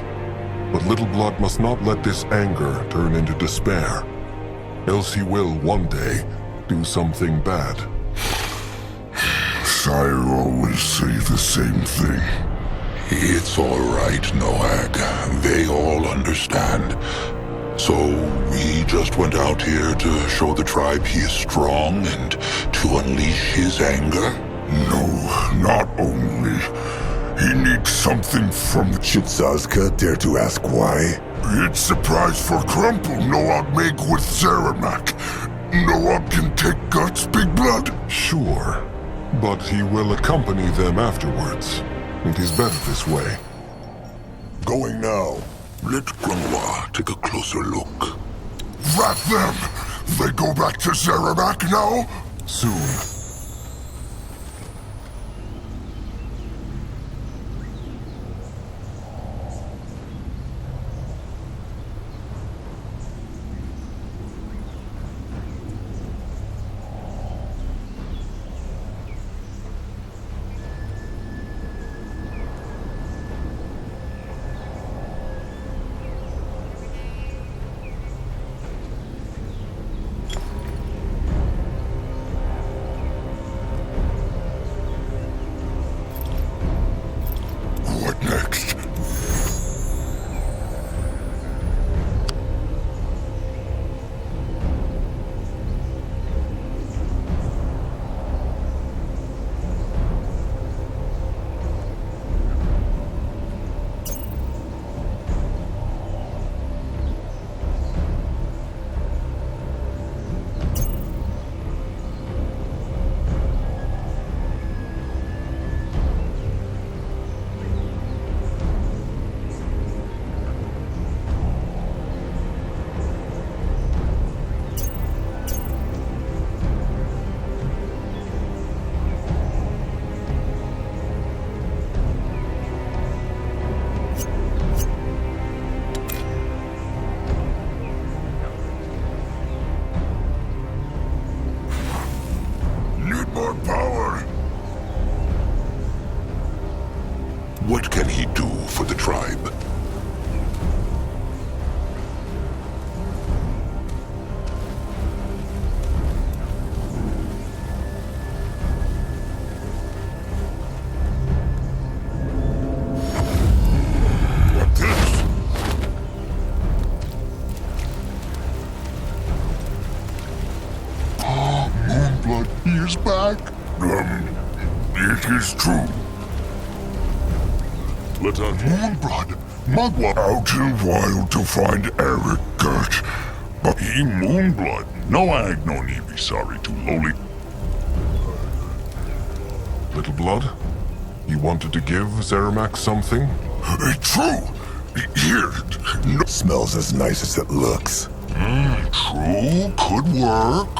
But Little Blood must not let this anger turn into despair. Else he will, one day, do something bad. Sire always say the same thing. It's all right, Noag. They all understand. So we just went out here to show the tribe he is strong and to unleash his anger? No, not only. He needs something from Zaska. Dare to ask why? It's surprise for Crumple Noag make with Zeramak. Noag can take guts, Big Blood? Sure, but he will accompany them afterwards. It is better this way. Going now. Let Grunwa take a closer look. Rat them! They go back to Zeramak now? Soon. more power. What can he do for the tribe? What this? Moonblood, he is back. It is true. Let out Moonblood. Mugwort. Out in wild to find Eric Gert. But he Moonblood. Noag no need be sorry to lowly. Little Blood, you wanted to give Zeramak something? True. Here. No. Smells as nice as it looks. True, could work.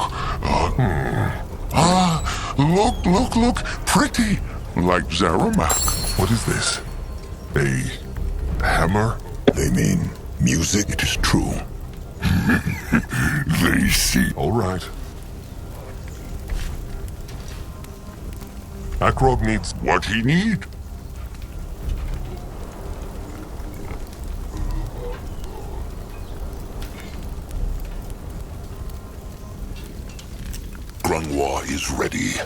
Look, pretty. Like Zeramak. What is this? A hammer? They mean music? It is true. They see. All right. Akrog needs What he need? Grungwa is ready.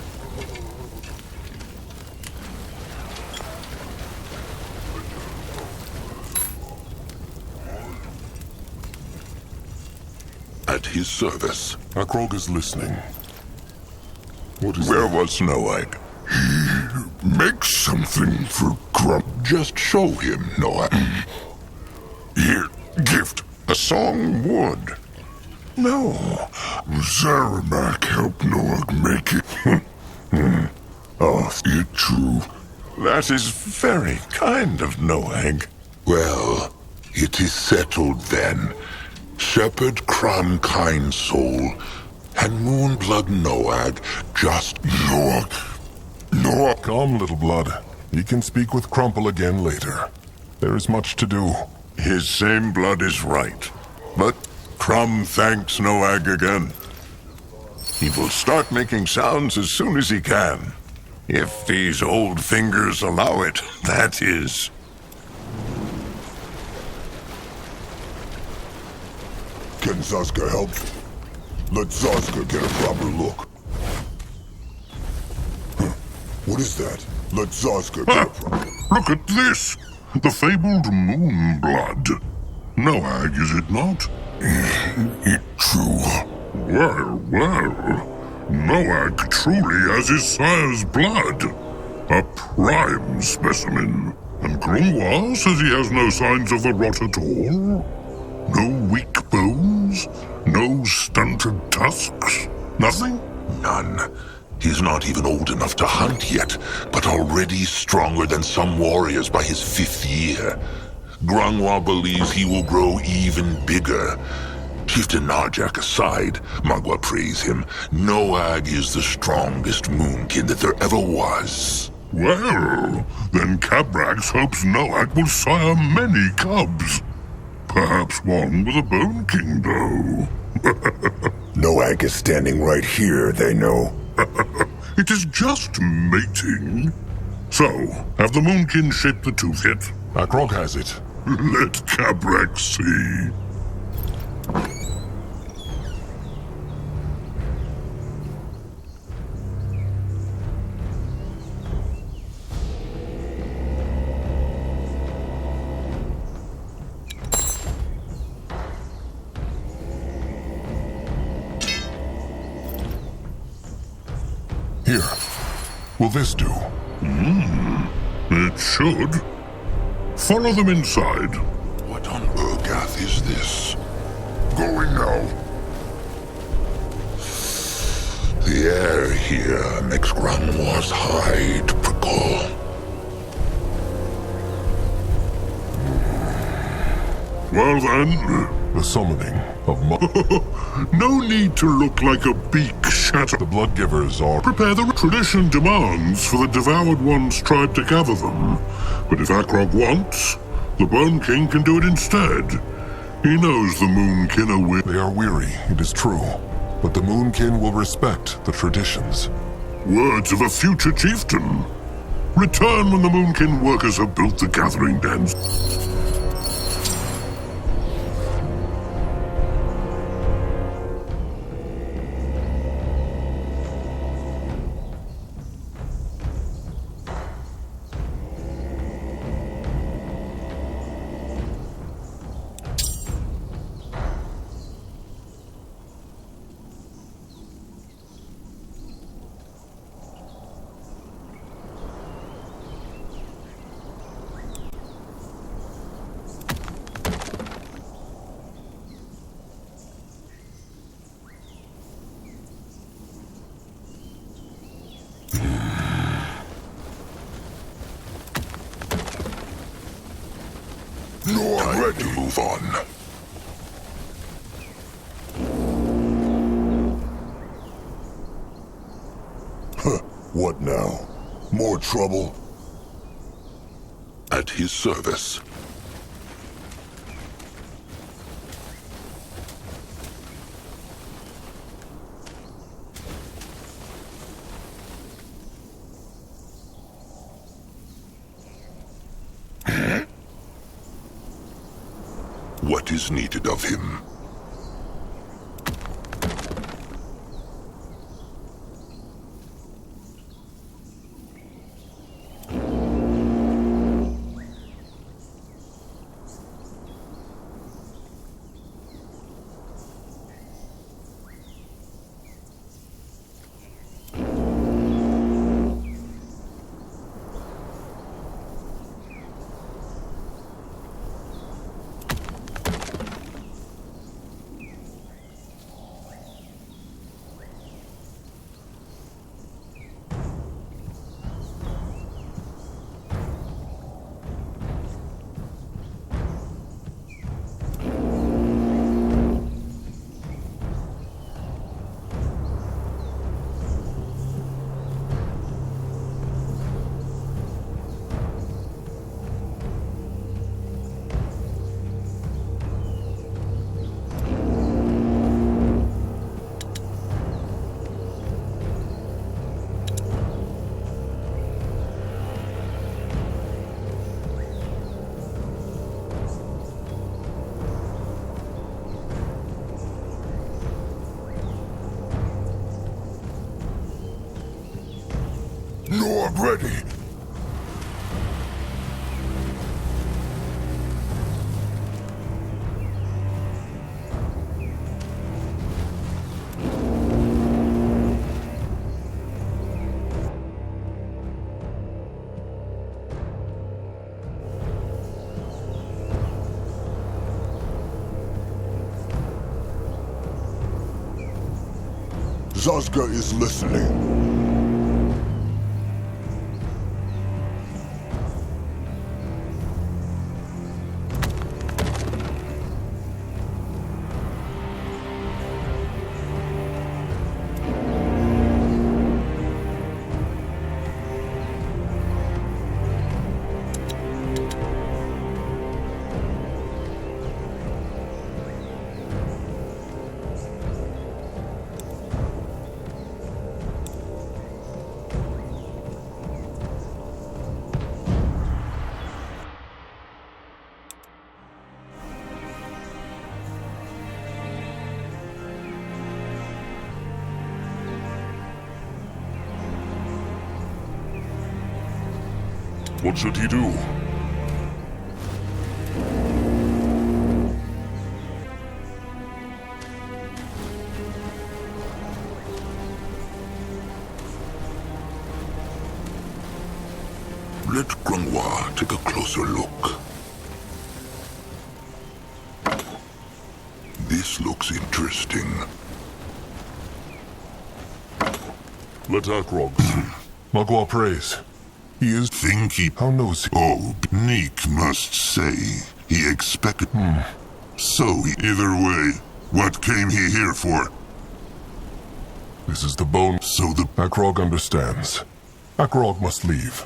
At his service. Akrog is listening. What is Where was Noag? Make something for Grump. Just show him, Noag. Here, gift. A song would. No. Zeramak helped Noag make it. Oh, it true. That is very kind of Noag. Well, it is settled then. Shepherd Crum Kind Soul and Moonblood Noag just Noag. Noag. Calm, Little Blood. He can speak with Crumple again later. There is much to do. His same blood is right. But Crumb thanks Noag again. He will start making sounds as soon as he can. If these old fingers allow it, that is. Can Zaska help? Let Zaska get a proper look. What is that? Let Zaska get a proper... Look at this. The fabled Moonblood. Noag, is it not? It true. Well. Noag truly has his sire's blood. A prime specimen. And Grungwa says he has no signs of the rot at all. No weak bones. No stunted tusks. Nothing? none. He's not even old enough to hunt yet, but already stronger than some warriors by his 5th year. Grungwa believes he will grow even bigger. Chieftain Narjak aside, Magua praise him. Noag is the strongest moonkin that there ever was. Well, then Cabrax hopes Noag will sire many cubs. Perhaps one with a Bone King, though. Noag is standing right here, they know. It is just mating. So, have the Moonkin shaped the tooth yet? Akrog has it. Let Cabrax see. Here. Will this do? It should. Follow them inside. What on Urgath is this? Going now. The air here makes Grungwa's hide prickle. Well then, The summoning of no need to look like a beak shatter. The Bloodgivers are... Prepare the tradition demands for the Devoured One's tribe to gather them. But if Akrog wants, the Bone King can do it instead. He knows the Moonkin are They are weary, it is true. But the Moonkin will respect the traditions. Words of a future chieftain. Return when the Moonkin workers have built the gathering dens. Time Ready. to move on. What now? More trouble? At his service. What is needed of him? Noag ready. Zazga is listening. What should he do? Let Grungwa take a closer look. This looks interesting. Let Akrog see. Magua prays. He is... Think he... How knows he? Oh, Neek must say. He expected... So, either way, what came he here for? This is the bone. So the... Akrog understands. Akrog must leave.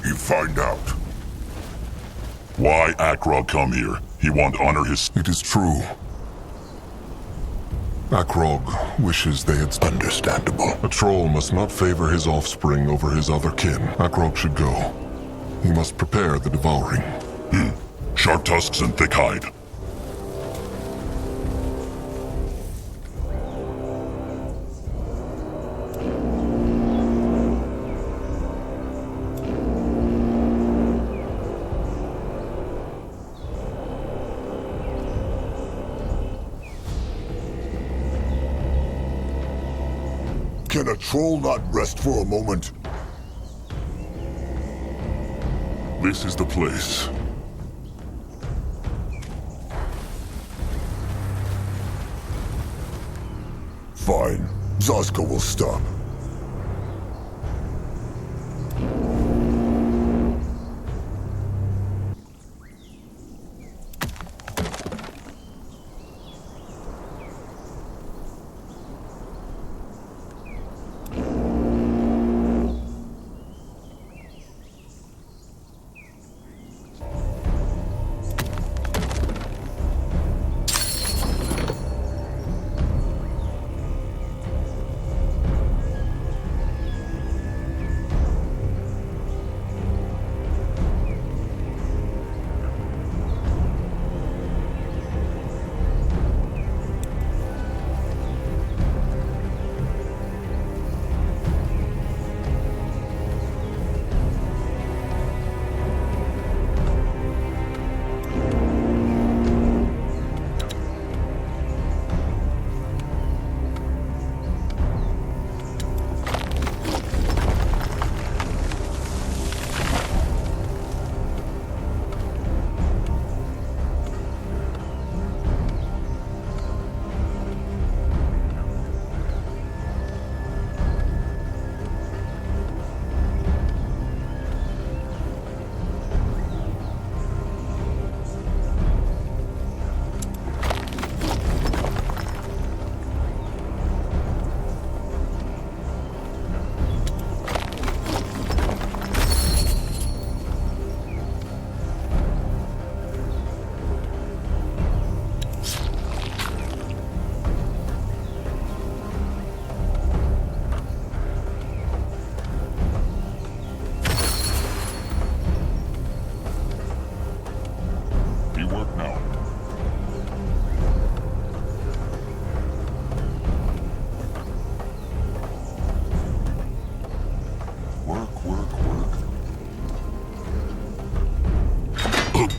You find out. Why Akrog come here? He want to honor his... It is true. Akrog wishes they had... Understandable. A troll must not favor his offspring over his other kin. Akrog should go. He must prepare the Devouring. Sharp tusks and thick hide. Can a troll not rest for a moment? This is the place. Fine. Zaska will stop.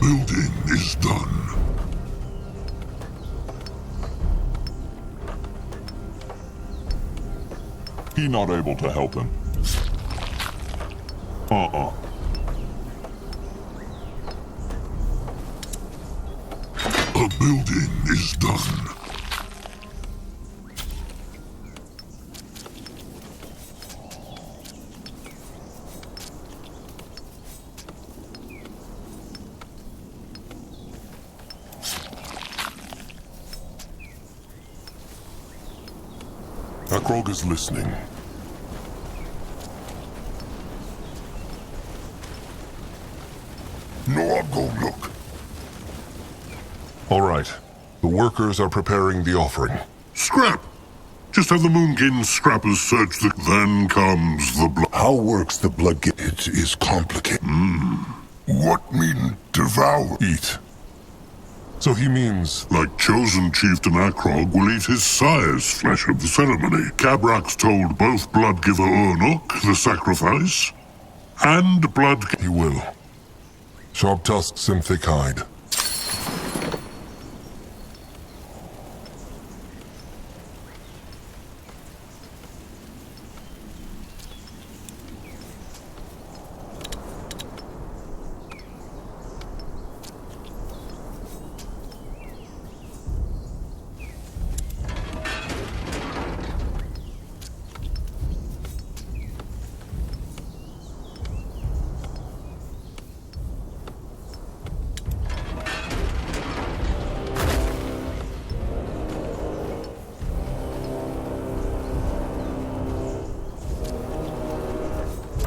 Building is done. He not able to help him. A building is done. Akrog is listening. Noag, go look. All right. The workers are preparing the offering. Scrap! Just have the Moonkin scrappers search the... Then comes the blood. How works the blood? It is complicated. What mean devour? Eat. So he means... Like chosen chieftain Akrog will eat his sire's flesh at the ceremony. Cabrak's told both blood-giver Urnok the sacrifice, and blood... He will. Sharp tusks and thick hide.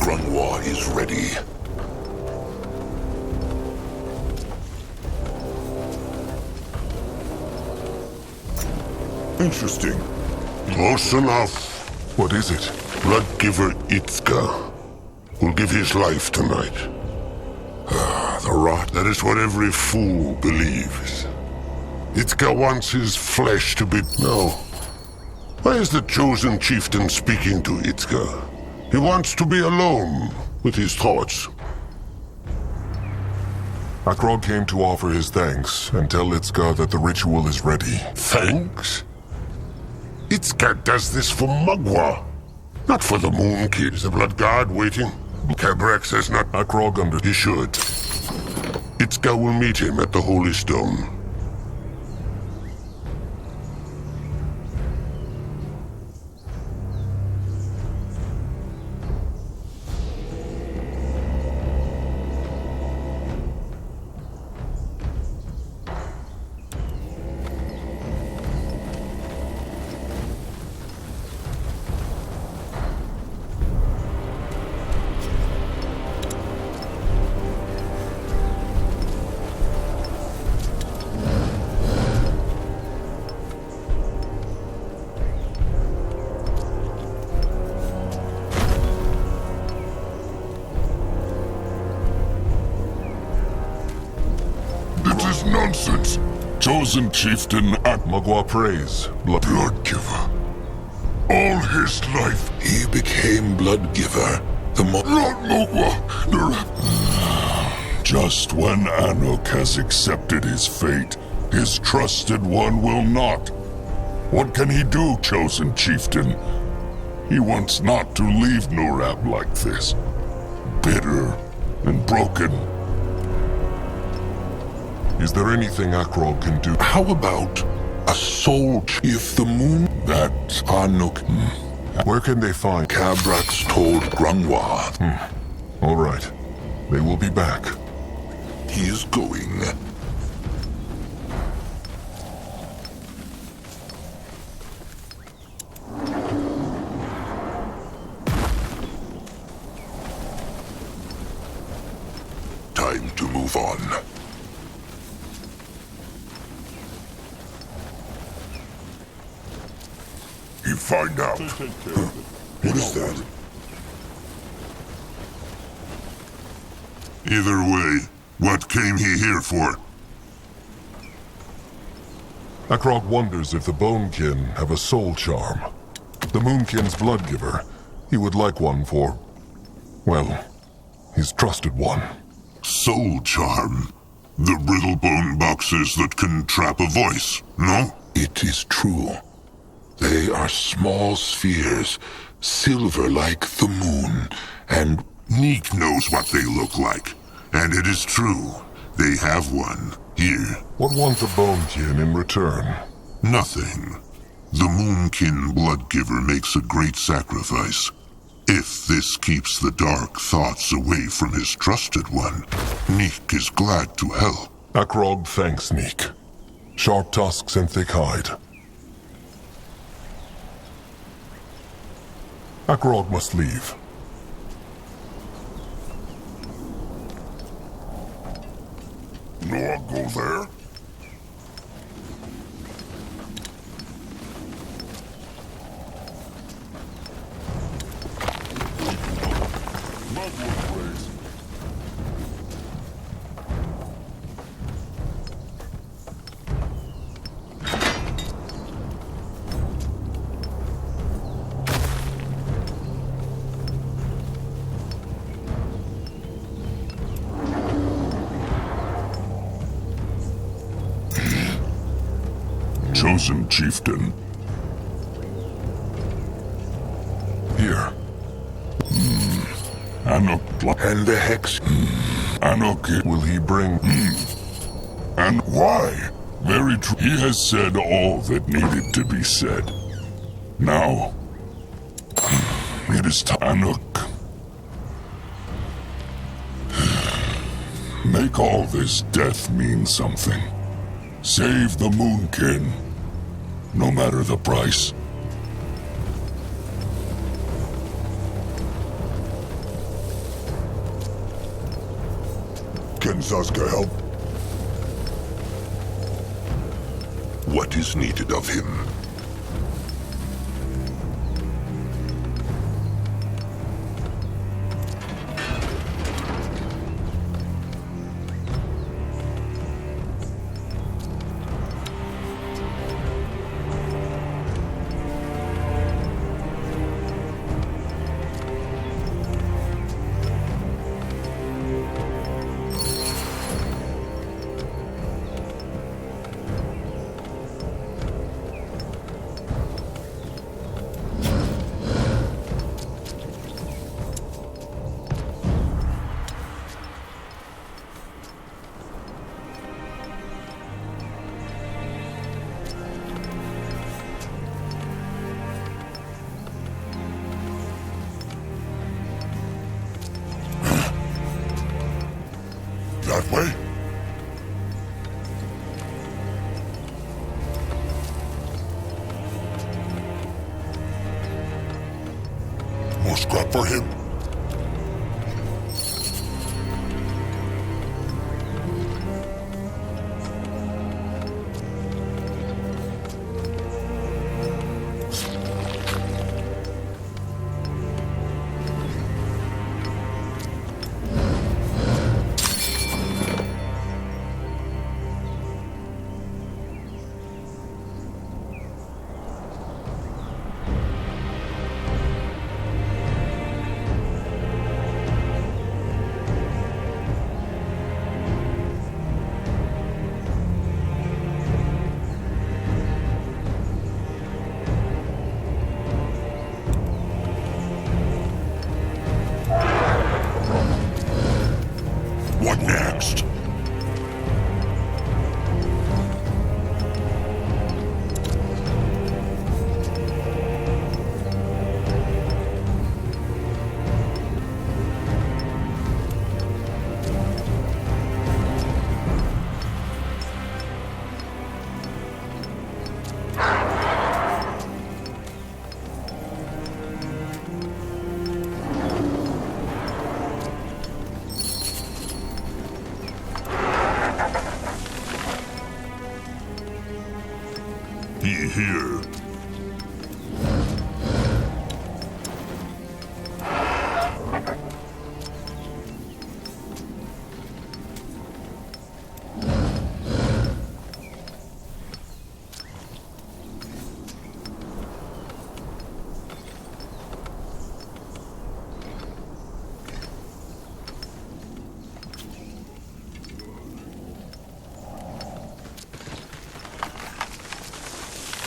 Grunwa is ready. Interesting. Close enough. What is it? Bloodgiver Itzka will give his life tonight. The rot. That is what every fool believes. Itzka wants his flesh to be... No. Why is the chosen chieftain speaking to Itzka? He wants to be alone with his thoughts. Akrog came to offer his thanks and tell Itzka that the ritual is ready. Thanks? Itzka does this for Magua, not for the Moon Kid. Is the Blood God waiting? Cabrex says not. Akrog He should. Itzka will meet him at the Holy Stone. Nonsense. Chosen chieftain Magua prays. Bloodgiver. All his life he became Bloodgiver. Not Magua. Just when Anuk has accepted his fate, his trusted one will not. What can he do, chosen chieftain? He wants not to leave Norab like this. Bitter and broken. Is there anything Akrog can do? How about a soul? If the moon... That Anuk... Where can they find... Cabrax told Grungwa. All right. They will be back. He is going. Time to move on. You find out. What is that? Either way, what came he here for? Akrog wonders if the Bonekin have a soul charm. The Moonkin's bloodgiver. He would like one for... well, his trusted one. Soul charm? The brittle bone boxes that can trap a voice, no? It is true. They are small spheres, silver like the moon, and Neek knows what they look like. And it is true, they have one, here. What wants a Bonekin in return? Nothing. The Moonkin Bloodgiver makes a great sacrifice. If this keeps the dark thoughts away from his trusted one, Neek is glad to help. Akrog thanks Neek. Sharp tusks and thick hide. Akrog must leave. Noag go there? Chosen chieftain. Here. Anuk. And the hex. Anuk. Will he bring... And why? Very true. He has said all that needed to be said. Now, it is time. Anuk. Make all this death mean something. Save the Moonkin, no matter the price. Can Saska help? What is needed of him? for him. What next? He here.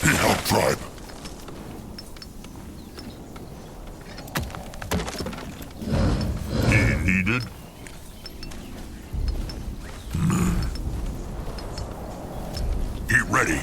He helped tribe. He needed. He ready.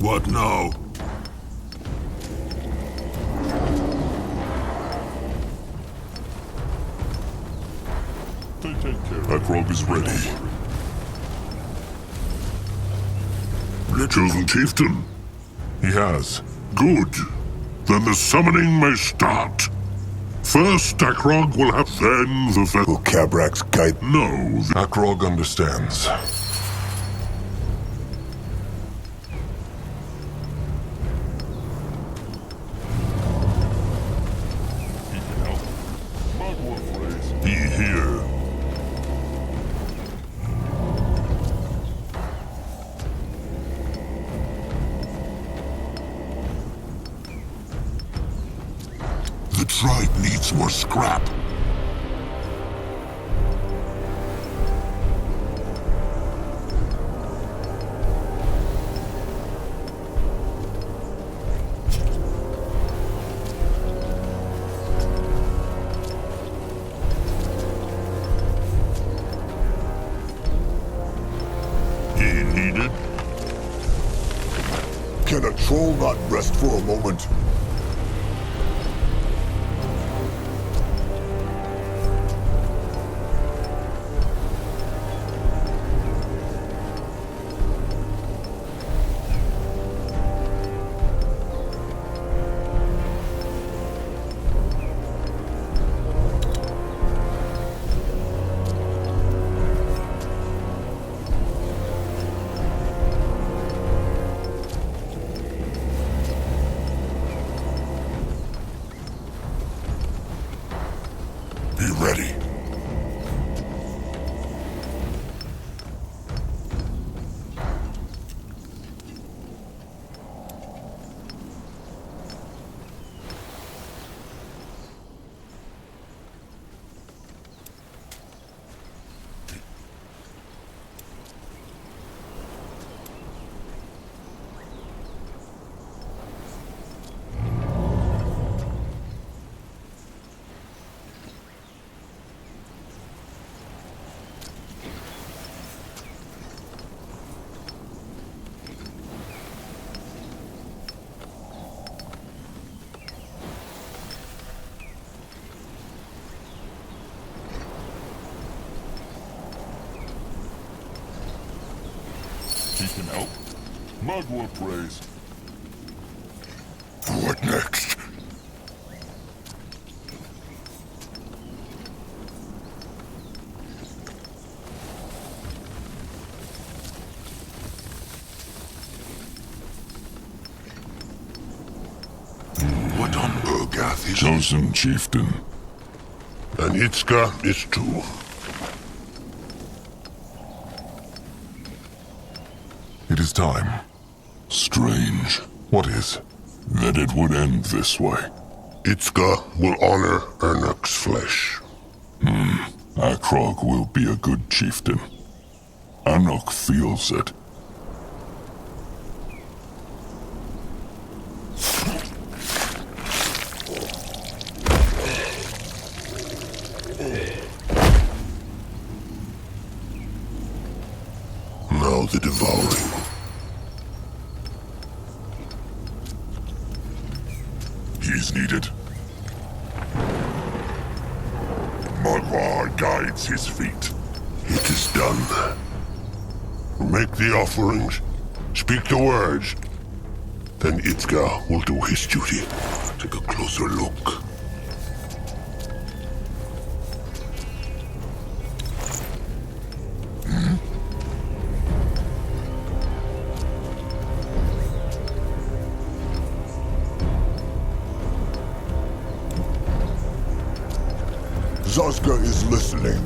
What now? They take care. Akrog is ready. Chosen chieftain? He has. Good. Then the summoning may start. First, Akrog will have, then the Will Cabrak's guide? No. Akrog understands. He here. The tribe needs more scrap. He needed. Can a troll not rest for a moment? Be ready. can help. Magua prays. What next? What on Urgath is... Chosen chieftain. And Itzka is too. It is time. Strange What is? that it would end this way. Itzka will honor Ernuk's flesh. Akrog will be a good chieftain. Anuk feels it. Now the Devouring. He's needed. Magua guides his feet. It is done. Make the offerings, speak the words. Then Itzka will do his duty. Take a closer look. Zazka is listening.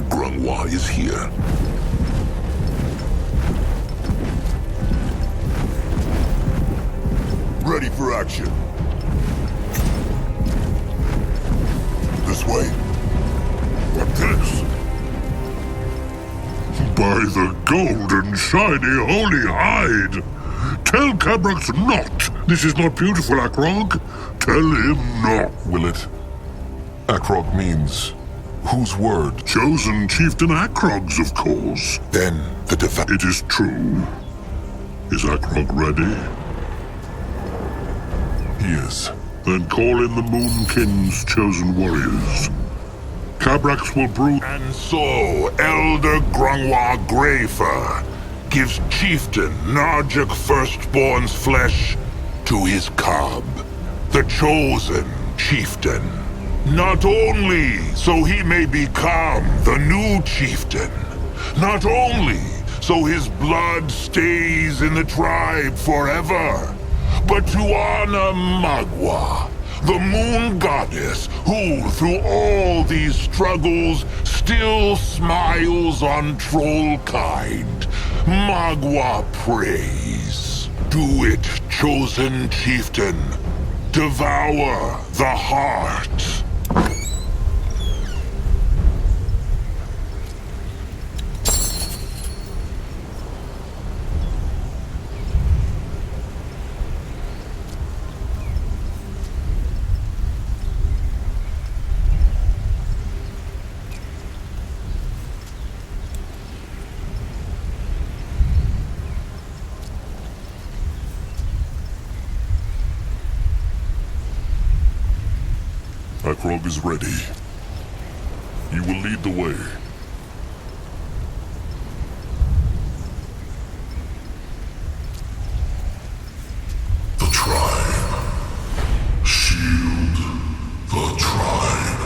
Grungwa is here. Ready for action. This way. What this? By the golden, shiny, holy hide! Tell Cabrax not! This is not beautiful, Akrog. Tell him not. Will it? Akrog means... whose word? Chosen Chieftain Akrog's, of course. Then the It is true. Is Akrog ready? He is. Then call in the Moonkin's chosen warriors. Cabrax will brew... And so, Elder Grungwa Greyfur gives Chieftain Narjik Firstborn's flesh to his cub, the chosen chieftain. Not only so he may become the new chieftain, not only so his blood stays in the tribe forever, but to honor Magua, the moon goddess who, through all these struggles, still smiles on trollkind. Magua prays. Do it, chosen chieftain. Devour the heart. Akrog is ready. You will lead the way. The tribe. Shield the tribe.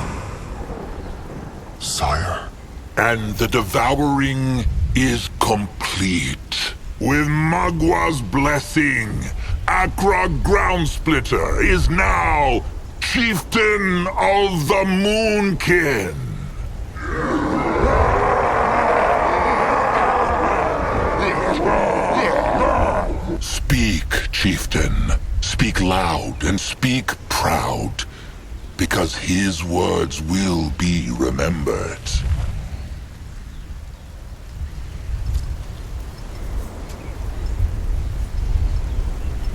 Sire. And the devouring is complete. With Magua's blessing, Akrog Groundsplitter is now Chieftain of the Moonkin. Speak, Chieftain. Speak loud and speak proud, because his words will be remembered.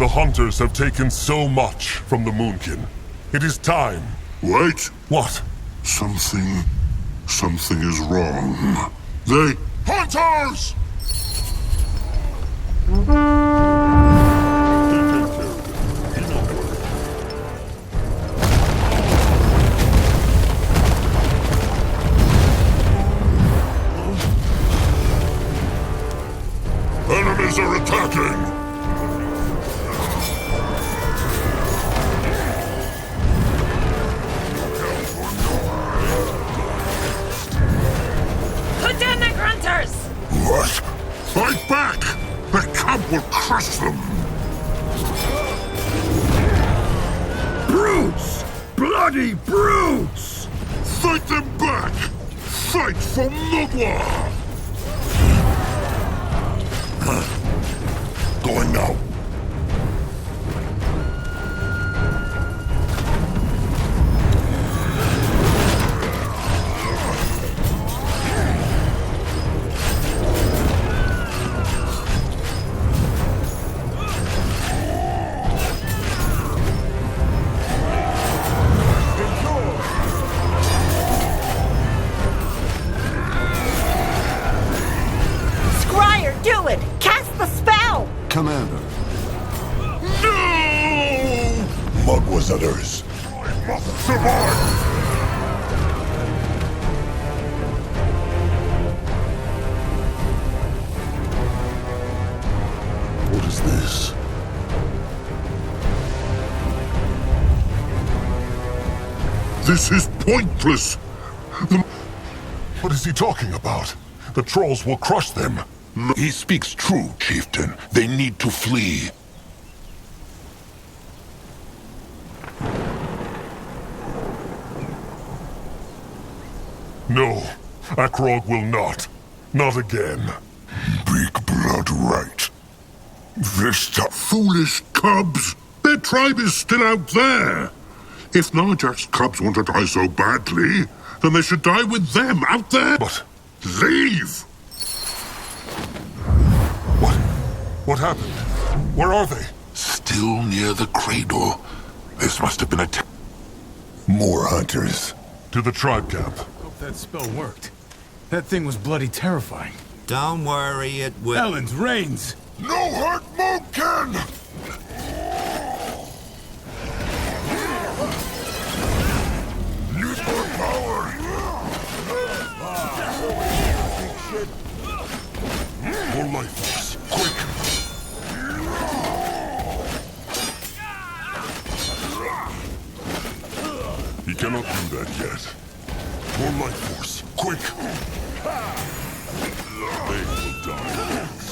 The hunters have taken so much from the Moonkin. It is time. Wait! What? Something is wrong. They... Hunters! Enemies are attacking! Put down the grunters! What? Fight back! The camp will crush them! Brutes! Bloody brutes! Fight them back! Fight for Noag! Going now. Scryer, do it! Cast the spell! Commander. No! Mug was others. I must survive! What is this? This is pointless! What is he talking about? The trolls will crush them. He speaks true, chieftain. They need to flee. No, Akrog will not. Not again. Big blood right. Vista foolish cubs! Their tribe is still out there! If Narjak's cubs want to die so badly, then they should die with them out there! But... Leave! What happened? Where are they? Still near the cradle. This must have been a... More hunters. To the tribe camp. Hope that spell worked. That thing was bloody terrifying. Don't worry, it will. Ellen's reigns! No hurt Moken! Use more power! More life force. Quick! He cannot do that yet. More life force. Quick! They will die next.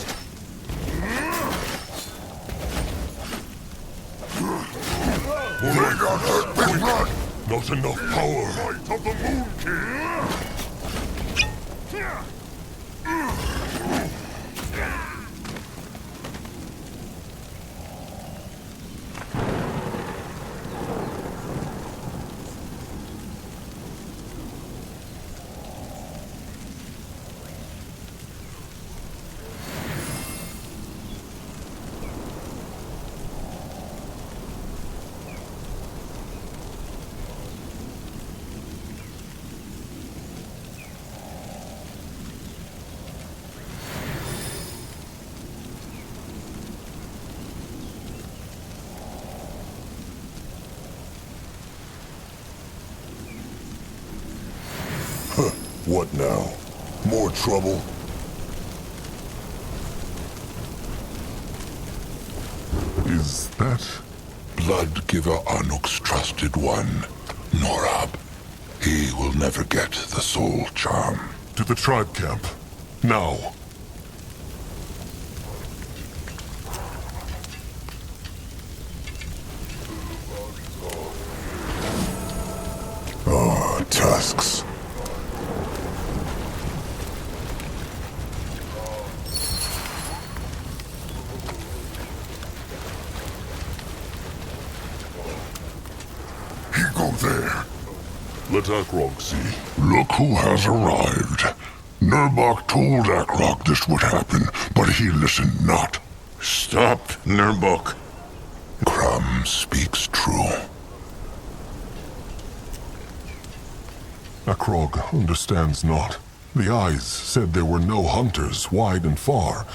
They got hurt, big blood! Not enough power. Fight of the Moon King! What now? More trouble? Is that... Blood giver Anuk's trusted one, Norab. He will never get the soul charm. To the tribe camp. Now. Oh, tusks. Go there. Let Akrog see. Look who has arrived. Nurbok told Akrog this would happen, but he listened not. Stop, Nurbok. Crom speaks true. Akrog understands not. The eyes said there were no hunters, wide and far.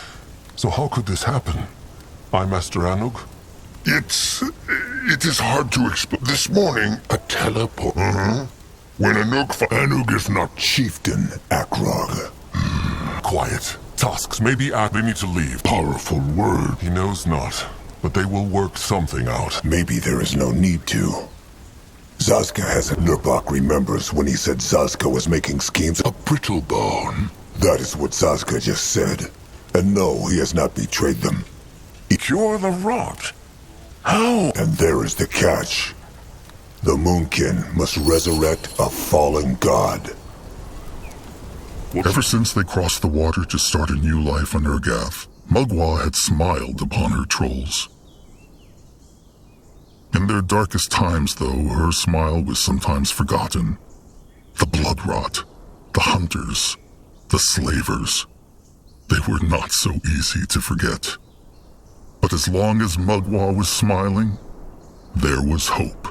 So how could this happen? I, Master Anug? It is hard to explain. This morning, A teleport. when Anug is not chieftain, Akrog. Quiet. Tusks, maybe they need to leave. Powerful word. He knows not, but they will work something out. Maybe there is no need to. Zaska hasn't. Nurbok remembers when he said Zaska was making schemes. A brittle bone. That is what Zaska just said. And no, he has not betrayed them. Cure the rot. How? And there is the catch. The Moonkin must resurrect a fallen god. Ever since they crossed the water to start a new life on Urgath, Mugwa had smiled upon her trolls. In their darkest times, though, her smile was sometimes forgotten. The blood rot, the hunters, the slavers. They were not so easy to forget. But as long as Mugwa was smiling, there was hope.